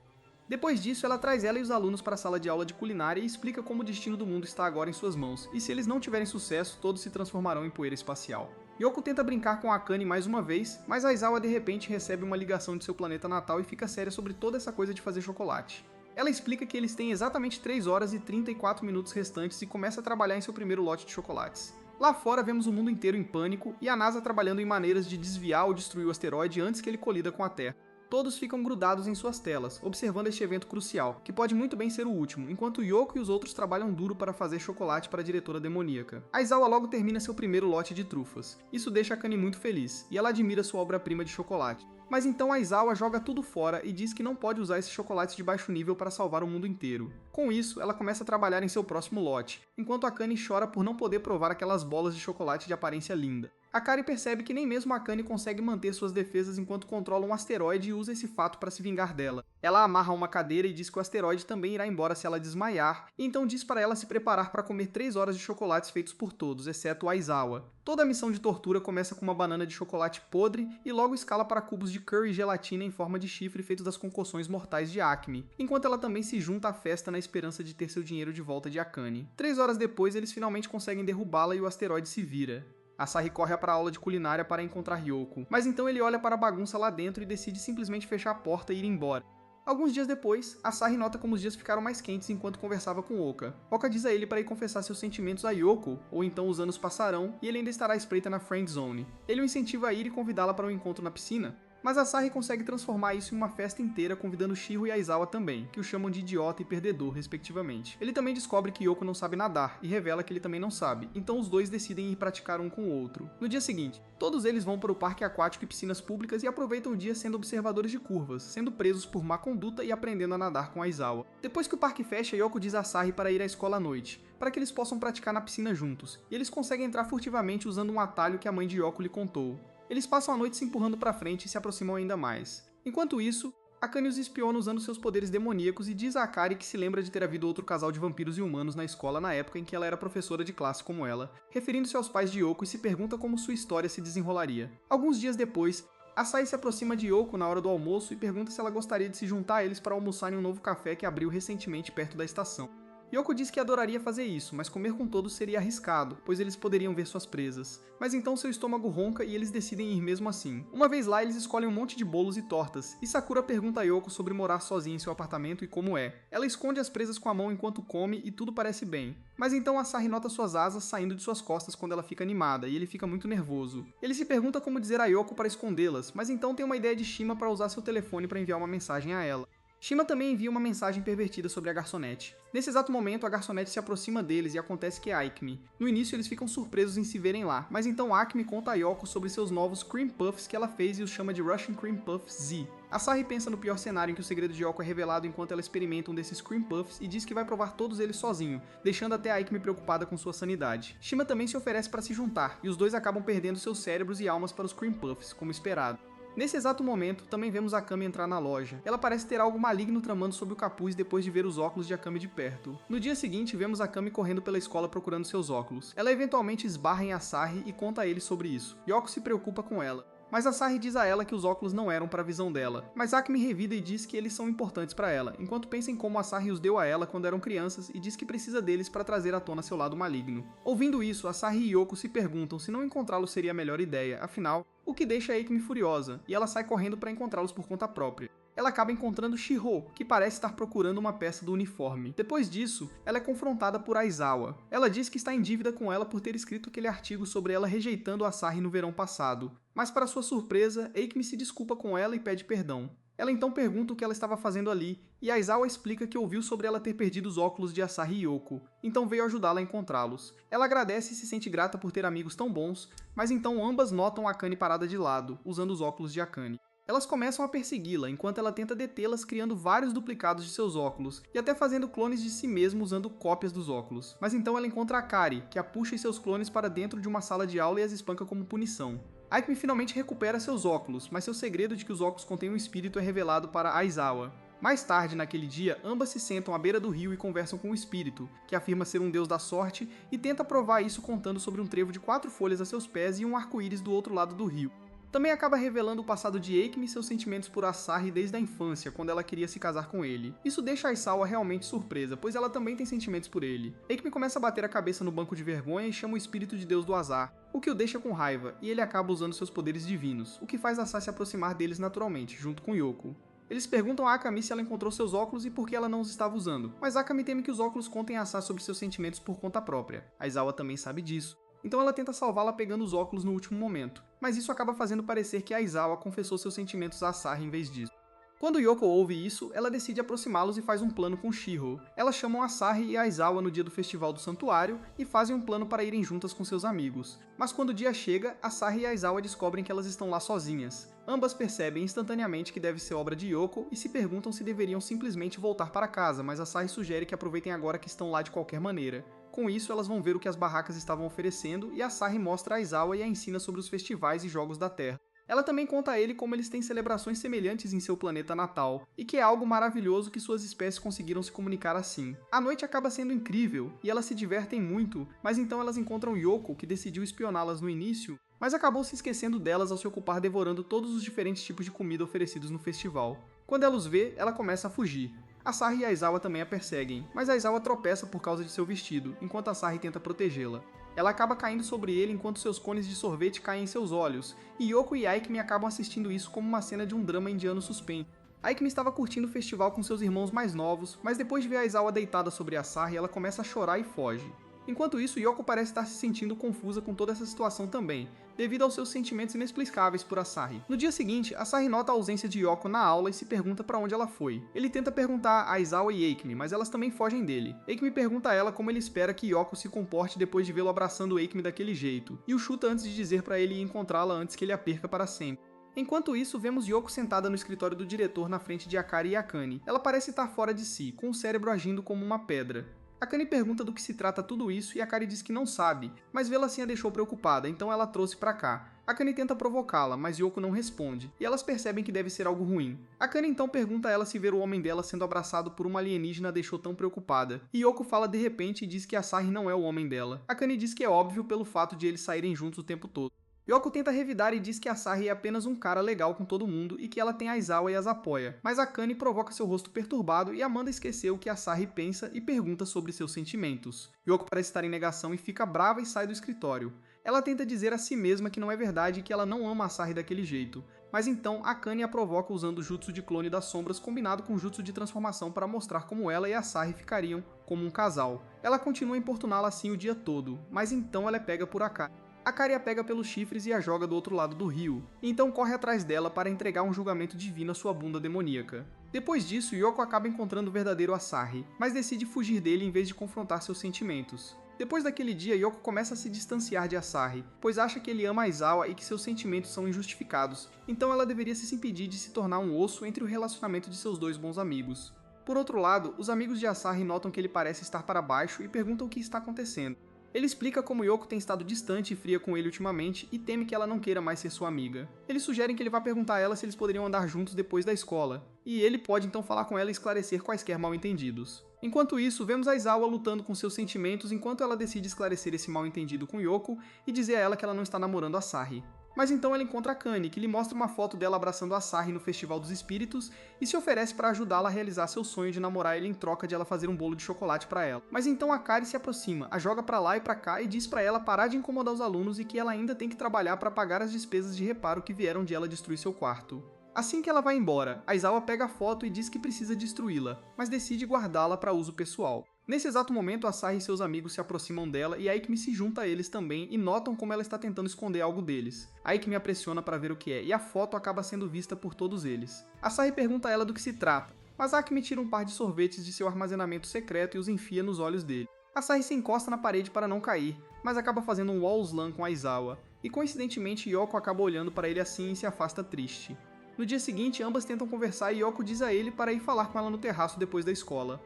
Speaker 1: Depois disso, ela traz ela e os alunos para a sala de aula de culinária e explica como o destino do mundo está agora em suas mãos, e se eles não tiverem sucesso, todos se transformarão em poeira espacial. Yoko tenta brincar com Akane mais uma vez, mas Aizawa de repente recebe uma ligação de seu planeta natal e fica séria sobre toda essa coisa de fazer chocolate. Ela explica que eles têm exatamente 3 horas e 34 minutos restantes e começa a trabalhar em seu primeiro lote de chocolates. Lá fora vemos o mundo inteiro em pânico e a NASA trabalhando em maneiras de desviar ou destruir o asteroide antes que ele colida com a Terra. Todos ficam grudados em suas telas, observando este evento crucial, que pode muito bem ser o último, enquanto Yoko e os outros trabalham duro para fazer chocolate para a diretora demoníaca. Aizawa logo termina seu primeiro lote de trufas. Isso deixa Akane muito feliz, e ela admira sua obra-prima de chocolate. Mas então Aizawa joga tudo fora e diz que não pode usar esses chocolates de baixo nível para salvar o mundo inteiro. Com isso, ela começa a trabalhar em seu próximo lote, enquanto Akane chora por não poder provar aquelas bolas de chocolate de aparência linda. Akari percebe que nem mesmo Akane consegue manter suas defesas enquanto controla um asteroide e usa esse fato para se vingar dela. Ela amarra uma cadeira e diz que o asteroide também irá embora se ela desmaiar, e então diz para ela se preparar para comer 3 horas de chocolates feitos por todos, exceto Aizawa. Toda a missão de tortura começa com uma banana de chocolate podre e logo escala para cubos de curry e gelatina em forma de chifre feitos das concussões mortais de Acme, enquanto ela também se junta à festa na esperança de ter seu dinheiro de volta de Akane. 3 horas depois, eles finalmente conseguem derrubá-la e o asteroide se vira. Asahi corre para a aula de culinária para encontrar Ryoko, mas então ele olha para a bagunça lá dentro e decide simplesmente fechar a porta e ir embora. Alguns dias depois, Asahi nota como os dias ficaram mais quentes enquanto conversava com Oka. Oka diz a ele para ir confessar seus sentimentos a Yoko, ou então os anos passarão e ele ainda estará à espreita na Friend Zone. Ele o incentiva a ir e convidá-la para um encontro na piscina, mas Asahi consegue transformar isso em uma festa inteira, convidando Shiro e Aizawa também, que o chamam de idiota e perdedor, respectivamente. Ele também descobre que Yoko não sabe nadar, e revela que ele também não sabe, então os dois decidem ir praticar um com o outro. No dia seguinte, todos eles vão para o parque aquático e piscinas públicas e aproveitam o dia sendo observadores de curvas, sendo presos por má conduta e aprendendo a nadar com Aizawa. Depois que o parque fecha, Yoko diz a Asahi para ir à escola à noite, para que eles possam praticar na piscina juntos, e eles conseguem entrar furtivamente usando um atalho que a mãe de Yoko lhe contou. Eles passam a noite se empurrando para frente e se aproximam ainda mais. Enquanto isso, Akane os espiona usando seus poderes demoníacos e diz a Akari que se lembra de ter havido outro casal de vampiros e humanos na escola na época em que ela era professora de classe como ela, referindo-se aos pais de Yoko e se pergunta como sua história se desenrolaria. Alguns dias depois, Asahi se aproxima de Yoko na hora do almoço e pergunta se ela gostaria de se juntar a eles para almoçar em um novo café que abriu recentemente perto da estação. Yoko diz que adoraria fazer isso, mas comer com todos seria arriscado, pois eles poderiam ver suas presas. Mas então seu estômago ronca e eles decidem ir mesmo assim. Uma vez lá, eles escolhem um monte de bolos e tortas, e Sakura pergunta a Yoko sobre morar sozinha em seu apartamento e como é. Ela esconde as presas com a mão enquanto come e tudo parece bem. Mas então Asahi nota suas asas saindo de suas costas quando ela fica animada, e ele fica muito nervoso. Ele se pergunta como dizer a Yoko para escondê-las, mas então tem uma ideia de Shima para usar seu telefone para enviar uma mensagem a ela. Shima também envia uma mensagem pervertida sobre a garçonete. Nesse exato momento, a garçonete se aproxima deles e acontece que é Aikmi. No início, eles ficam surpresos em se verem lá, mas então Aikmi conta a Yoko sobre seus novos Cream Puffs que ela fez e os chama de Russian Cream Puffs Z. Asahi pensa no pior cenário em que o segredo de Yoko é revelado enquanto ela experimenta um desses Cream Puffs e diz que vai provar todos eles sozinho, deixando até Aikmi preocupada com sua sanidade. Shima também se oferece para se juntar, e os dois acabam perdendo seus cérebros e almas para os Cream Puffs, como esperado. Nesse exato momento, também vemos Akame entrar na loja. Ela parece ter algo maligno tramando sob o capuz depois de ver os óculos de Akame de perto. No dia seguinte, vemos Akame correndo pela escola procurando seus óculos. Ela eventualmente esbarra em Asahi e conta a ele sobre isso. Yoko se preocupa com ela. Mas Asahi diz a ela que os óculos não eram para a visão dela, mas Akame revida e diz que eles são importantes para ela, enquanto pensa em como Asahi os deu a ela quando eram crianças e diz que precisa deles para trazer à tona seu lado maligno. Ouvindo isso, Asahi e Yoko se perguntam se não encontrá-los seria a melhor ideia, afinal, o que deixa Aikmi furiosa, e ela sai correndo para encontrá-los por conta própria. Ela acaba encontrando Shiho, que parece estar procurando uma peça do uniforme. Depois disso, ela é confrontada por Aizawa. Ela diz que está em dívida com ela por ter escrito aquele artigo sobre ela rejeitando Asahi no verão passado. Mas para sua surpresa, Aikmi se desculpa com ela e pede perdão. Ela então pergunta o que ela estava fazendo ali, e Aizawa explica que ouviu sobre ela ter perdido os óculos de Asahi e Yoko, então veio ajudá-la a encontrá-los. Ela agradece e se sente grata por ter amigos tão bons, mas então ambas notam Akane parada de lado, usando os óculos de Akane. Elas começam a persegui-la, enquanto ela tenta detê-las criando vários duplicados de seus óculos, e até fazendo clones de si mesma usando cópias dos óculos. Mas então ela encontra Akari, que a puxa e seus clones para dentro de uma sala de aula e as espanca como punição. Aikmi finalmente recupera seus óculos, mas seu segredo de que os óculos contêm um espírito é revelado para Aizawa. Mais tarde, naquele dia, ambas se sentam à beira do rio e conversam com o espírito, que afirma ser um deus da sorte e tenta provar isso contando sobre um trevo de 4 folhas a seus pés e um arco-íris do outro lado do rio. Também acaba revelando o passado de Aikmi e seus sentimentos por Asahi desde a infância, quando ela queria se casar com ele. Isso deixa Aizawa realmente surpresa, pois ela também tem sentimentos por ele. Aikmi começa a bater a cabeça no banco de vergonha e chama o espírito de Deus do azar, o que o deixa com raiva, e ele acaba usando seus poderes divinos, o que faz Asahi se aproximar deles naturalmente, junto com Yoko. Eles perguntam a Akame se ela encontrou seus óculos e por que ela não os estava usando, mas Akame teme que os óculos contem a Asahi sobre seus sentimentos por conta própria. Aizawa também sabe disso. Então ela tenta salvá-la pegando os óculos no último momento, mas isso acaba fazendo parecer que Aizawa confessou seus sentimentos a Asahi em vez disso. Quando Yoko ouve isso, ela decide aproximá-los e faz um plano com Shiho. Elas chamam Asahi e Aizawa no dia do festival do santuário e fazem um plano para irem juntas com seus amigos. Mas quando o dia chega, Asahi e Aizawa descobrem que elas estão lá sozinhas. Ambas percebem instantaneamente que deve ser obra de Yoko e se perguntam se deveriam simplesmente voltar para casa, mas Asahi sugere que aproveitem agora que estão lá de qualquer maneira. Com isso, elas vão ver o que as barracas estavam oferecendo e Asahi mostra a Aizawa e a ensina sobre os festivais e jogos da Terra. Ela também conta a ele como eles têm celebrações semelhantes em seu planeta natal, e que é algo maravilhoso que suas espécies conseguiram se comunicar assim. A noite acaba sendo incrível, e elas se divertem muito, mas então elas encontram Yoko, que decidiu espioná-las no início, mas acabou se esquecendo delas ao se ocupar devorando todos os diferentes tipos de comida oferecidos no festival. Quando ela os vê, ela começa a fugir. Asahi e Aizawa também a perseguem, mas Aizawa tropeça por causa de seu vestido, enquanto Asahi tenta protegê-la. Ela acaba caindo sobre ele enquanto seus cones de sorvete caem em seus olhos, e Yoko e Aikmi acabam assistindo isso como uma cena de um drama indiano suspense. Aikmi estava curtindo o festival com seus irmãos mais novos, mas depois de ver Aizawa deitada sobre Asahi, ela começa a chorar e foge. Enquanto isso, Yoko parece estar se sentindo confusa com toda essa situação também, devido aos seus sentimentos inexplicáveis por Asahi. No dia seguinte, Asahi nota a ausência de Yoko na aula e se pergunta para onde ela foi. Ele tenta perguntar a Aizawa e Aikmi, mas elas também fogem dele. Aikmi pergunta a ela como ele espera que Yoko se comporte depois de vê-lo abraçando Aikmi daquele jeito, e o chuta antes de dizer para ele ir encontrá-la antes que ele a perca para sempre. Enquanto isso, vemos Yoko sentada no escritório do diretor na frente de Akari e Akane. Ela parece estar fora de si, com o cérebro agindo como uma pedra. Akane pergunta do que se trata tudo isso e Akari diz que não sabe, mas vê-la assim a deixou preocupada, então ela trouxe pra cá. Akane tenta provocá-la, mas Yoko não responde, e elas percebem que deve ser algo ruim. Akane então pergunta a ela se ver o homem dela sendo abraçado por uma alienígena a deixou tão preocupada, e Yoko fala de repente e diz que Asahi não é o homem dela. Akane diz que é óbvio pelo fato de eles saírem juntos o tempo todo. Yoko tenta revidar e diz que Asahi é apenas um cara legal com todo mundo e que ela tem Aizawa e as apoia, mas Akane provoca seu rosto perturbado e a manda esquecer o que Asahi pensa e pergunta sobre seus sentimentos. Yoko parece estar em negação e fica brava e sai do escritório. Ela tenta dizer a si mesma que não é verdade e que ela não ama Asahi daquele jeito, mas então Akane a provoca usando o jutsu de clone das sombras combinado com o jutsu de transformação para mostrar como ela e Asahi ficariam como um casal. Ela continua a importuná-la assim o dia todo, mas então ela é pega por Akane. Akane a pega pelos chifres e a joga do outro lado do rio, e então corre atrás dela para entregar um julgamento divino à sua bunda demoníaca. Depois disso, Yoko acaba encontrando o verdadeiro Asahi, mas decide fugir dele em vez de confrontar seus sentimentos. Depois daquele dia, Yoko começa a se distanciar de Asahi, pois acha que ele ama Aizawa e que seus sentimentos são injustificados, então ela deveria se impedir de se tornar um osso entre o relacionamento de seus dois bons amigos. Por outro lado, os amigos de Asahi notam que ele parece estar para baixo e perguntam o que está acontecendo. Ele explica como Yoko tem estado distante e fria com ele ultimamente e teme que ela não queira mais ser sua amiga. Eles sugerem que ele vá perguntar a ela se eles poderiam andar juntos depois da escola, e ele pode então falar com ela e esclarecer quaisquer mal-entendidos. Enquanto isso, vemos Aizawa lutando com seus sentimentos enquanto ela decide esclarecer esse mal-entendido com Yoko e dizer a ela que ela não está namorando Asahi. Mas então ela encontra Akane, que lhe mostra uma foto dela abraçando Asahi no Festival dos Espíritos e se oferece para ajudá-la a realizar seu sonho de namorar ele em troca de ela fazer um bolo de chocolate para ela. Mas então Akane se aproxima, a joga para lá e para cá e diz para ela parar de incomodar os alunos e que ela ainda tem que trabalhar para pagar as despesas de reparo que vieram de ela destruir seu quarto. Assim que ela vai embora, Aizawa pega a foto e diz que precisa destruí-la, mas decide guardá-la para uso pessoal. Nesse exato momento, Asahi e seus amigos se aproximam dela e Aikimi se junta a eles também e notam como ela está tentando esconder algo deles. Aikimi a pressiona para ver o que é e a foto acaba sendo vista por todos eles. Asahi pergunta a ela do que se trata, mas Aikimi tira um par de sorvetes de seu armazenamento secreto e os enfia nos olhos dele. Asahi se encosta na parede para não cair, mas acaba fazendo um wall slam com Aizawa, e coincidentemente Yoko acaba olhando para ele assim e se afasta triste. No dia seguinte, ambas tentam conversar e Yoko diz a ele para ir falar com ela no terraço depois da escola.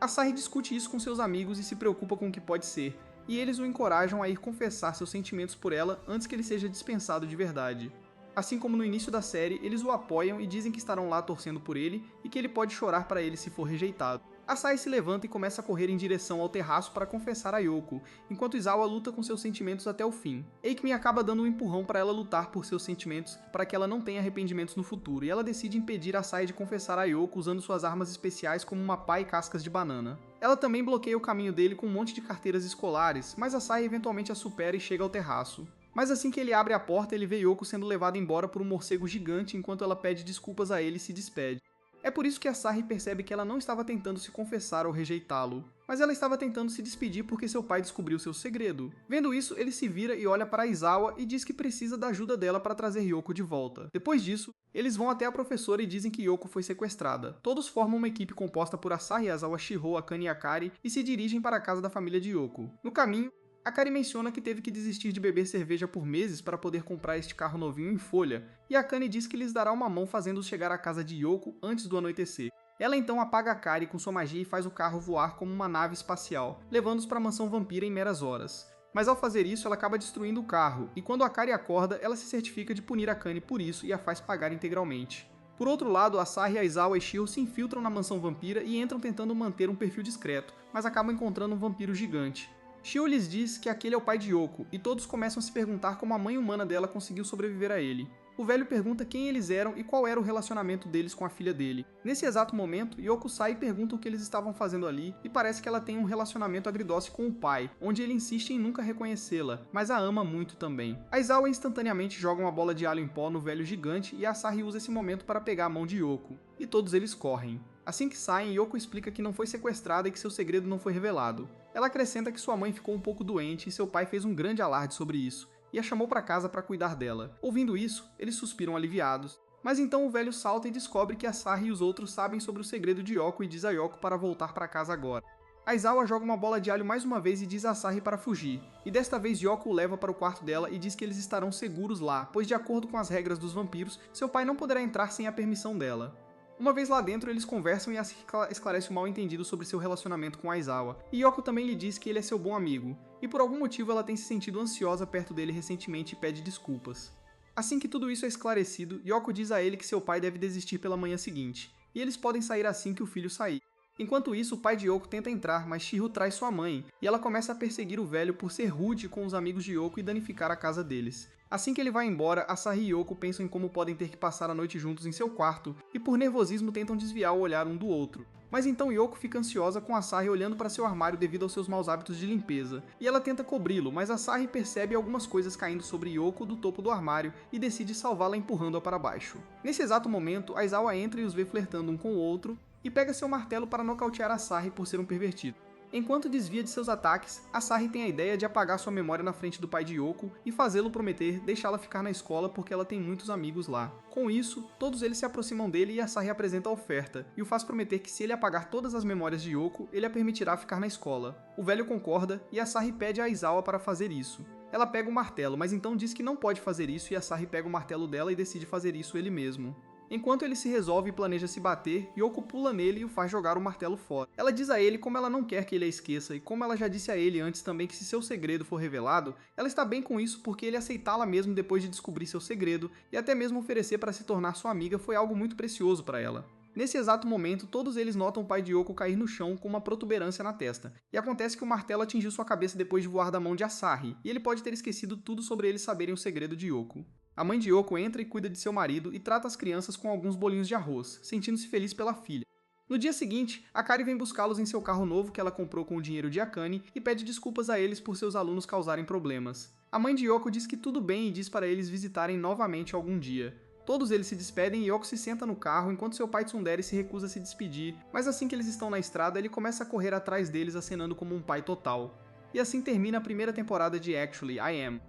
Speaker 1: Asahi discute isso com seus amigos e se preocupa com o que pode ser, e eles o encorajam a ir confessar seus sentimentos por ela antes que ele seja dispensado de verdade. Assim como no início da série, eles o apoiam e dizem que estarão lá torcendo por ele e que ele pode chorar para ele se for rejeitado. Asahi se levanta e começa a correr em direção ao terraço para confessar a Yoko, enquanto Izawa luta com seus sentimentos até o fim. Aikimi acaba dando um empurrão para ela lutar por seus sentimentos para que ela não tenha arrependimentos no futuro, e ela decide impedir Asahi de confessar a Yoko usando suas armas especiais como uma pá e cascas de banana. Ela também bloqueia o caminho dele com um monte de carteiras escolares, mas Asahi eventualmente a supera e chega ao terraço. Mas assim que ele abre a porta, ele vê Yoko sendo levada embora por um morcego gigante enquanto ela pede desculpas a ele e se despede. É por isso que Asahi percebe que ela não estava tentando se confessar ou rejeitá-lo, mas ela estava tentando se despedir porque seu pai descobriu seu segredo. Vendo isso, ele se vira e olha para Aizawa e diz que precisa da ajuda dela para trazer Yoko de volta. Depois disso, eles vão até a professora e dizem que Yoko foi sequestrada. Todos formam uma equipe composta por Asahi, Aizawa, Shihou, Akane e Akari e se dirigem para a casa da família de Yoko. No caminho, Akari menciona que teve que desistir de beber cerveja por meses para poder comprar este carro novinho em folha, e Akane diz que lhes dará uma mão fazendo-os chegar à casa de Yoko antes do anoitecer. Ela então apaga Akari com sua magia e faz o carro voar como uma nave espacial, levando-os para a mansão vampira em meras horas. Mas ao fazer isso, ela acaba destruindo o carro, e quando Akari acorda, ela se certifica de punir Akane por isso e a faz pagar integralmente. Por outro lado, Asahi, Aizawa e Shihou se infiltram na mansão vampira e entram tentando manter um perfil discreto, mas acabam encontrando um vampiro gigante. Shihou lhes diz que aquele é o pai de Yoko, e todos começam a se perguntar como a mãe humana dela conseguiu sobreviver a ele. O velho pergunta quem eles eram e qual era o relacionamento deles com a filha dele. Nesse exato momento, Yoko sai e pergunta o que eles estavam fazendo ali, e parece que ela tem um relacionamento agridoce com o pai, onde ele insiste em nunca reconhecê-la, mas a ama muito também. Aizawa instantaneamente joga uma bola de alho em pó no velho gigante e Asahi usa esse momento para pegar a mão de Yoko, e todos eles correm. Assim que saem, Yoko explica que não foi sequestrada e que seu segredo não foi revelado. Ela acrescenta que sua mãe ficou um pouco doente e seu pai fez um grande alarde sobre isso, e a chamou para casa para cuidar dela. Ouvindo isso, eles suspiram aliviados. Mas então o velho salta e descobre que Asahi e os outros sabem sobre o segredo de Yoko e diz a Yoko para voltar para casa agora. Aizawa joga uma bola de alho mais uma vez e diz a Asahi para fugir, e desta vez Yoko o leva para o quarto dela e diz que eles estarão seguros lá, pois de acordo com as regras dos vampiros, seu pai não poderá entrar sem a permissão dela. Uma vez lá dentro, eles conversam e Asahi esclarece o mal-entendido sobre seu relacionamento com Aizawa, e Yoko também lhe diz que ele é seu bom amigo, e por algum motivo ela tem se sentido ansiosa perto dele recentemente e pede desculpas. Assim que tudo isso é esclarecido, Yoko diz a ele que seu pai deve desistir pela manhã seguinte, e eles podem sair assim que o filho sair. Enquanto isso, o pai de Yoko tenta entrar, mas Shiro traz sua mãe, e ela começa a perseguir o velho por ser rude com os amigos de Yoko e danificar a casa deles. Assim que ele vai embora, Asahi e Yoko pensam em como podem ter que passar a noite juntos em seu quarto, e por nervosismo tentam desviar o olhar um do outro. Mas então Yoko fica ansiosa com Asahi olhando para seu armário devido aos seus maus hábitos de limpeza, e ela tenta cobri-lo, mas Asahi percebe algumas coisas caindo sobre Yoko do topo do armário e decide salvá-la empurrando-a para baixo. Nesse exato momento, Aizawa entra e os vê flertando um com o outro, e pega seu martelo para nocautear Asahi por ser um pervertido. Enquanto desvia de seus ataques, Asahi tem a ideia de apagar sua memória na frente do pai de Yoko e fazê-lo prometer deixá-la ficar na escola porque ela tem muitos amigos lá. Com isso, todos eles se aproximam dele e Asahi apresenta a oferta, e o faz prometer que se ele apagar todas as memórias de Yoko, ele a permitirá ficar na escola. O velho concorda e Asahi pede a Aizawa para fazer isso. Ela pega o martelo, mas então diz que não pode fazer isso e Asahi pega o martelo dela e decide fazer isso ele mesmo. Enquanto ele se resolve e planeja se bater, Yoko pula nele e o faz jogar o martelo fora. Ela diz a ele como ela não quer que ele a esqueça e como ela já disse a ele antes também que se seu segredo for revelado, ela está bem com isso porque ele aceitá-la mesmo depois de descobrir seu segredo e até mesmo oferecer para se tornar sua amiga foi algo muito precioso para ela. Nesse exato momento, todos eles notam o pai de Yoko cair no chão com uma protuberância na testa, e acontece que o martelo atingiu sua cabeça depois de voar da mão de Asahi, e ele pode ter esquecido tudo sobre eles saberem o segredo de Yoko. A mãe de Yoko entra e cuida de seu marido e trata as crianças com alguns bolinhos de arroz, sentindo-se feliz pela filha. No dia seguinte, Akari vem buscá-los em seu carro novo que ela comprou com o dinheiro de Akane e pede desculpas a eles por seus alunos causarem problemas. A mãe de Yoko diz que tudo bem e diz para eles visitarem novamente algum dia. Todos eles se despedem e Yoko se senta no carro enquanto seu pai Tsundere se recusa a se despedir, mas assim que eles estão na estrada, ele começa a correr atrás deles acenando como um pai total. E assim termina a primeira temporada de Actually, I Am.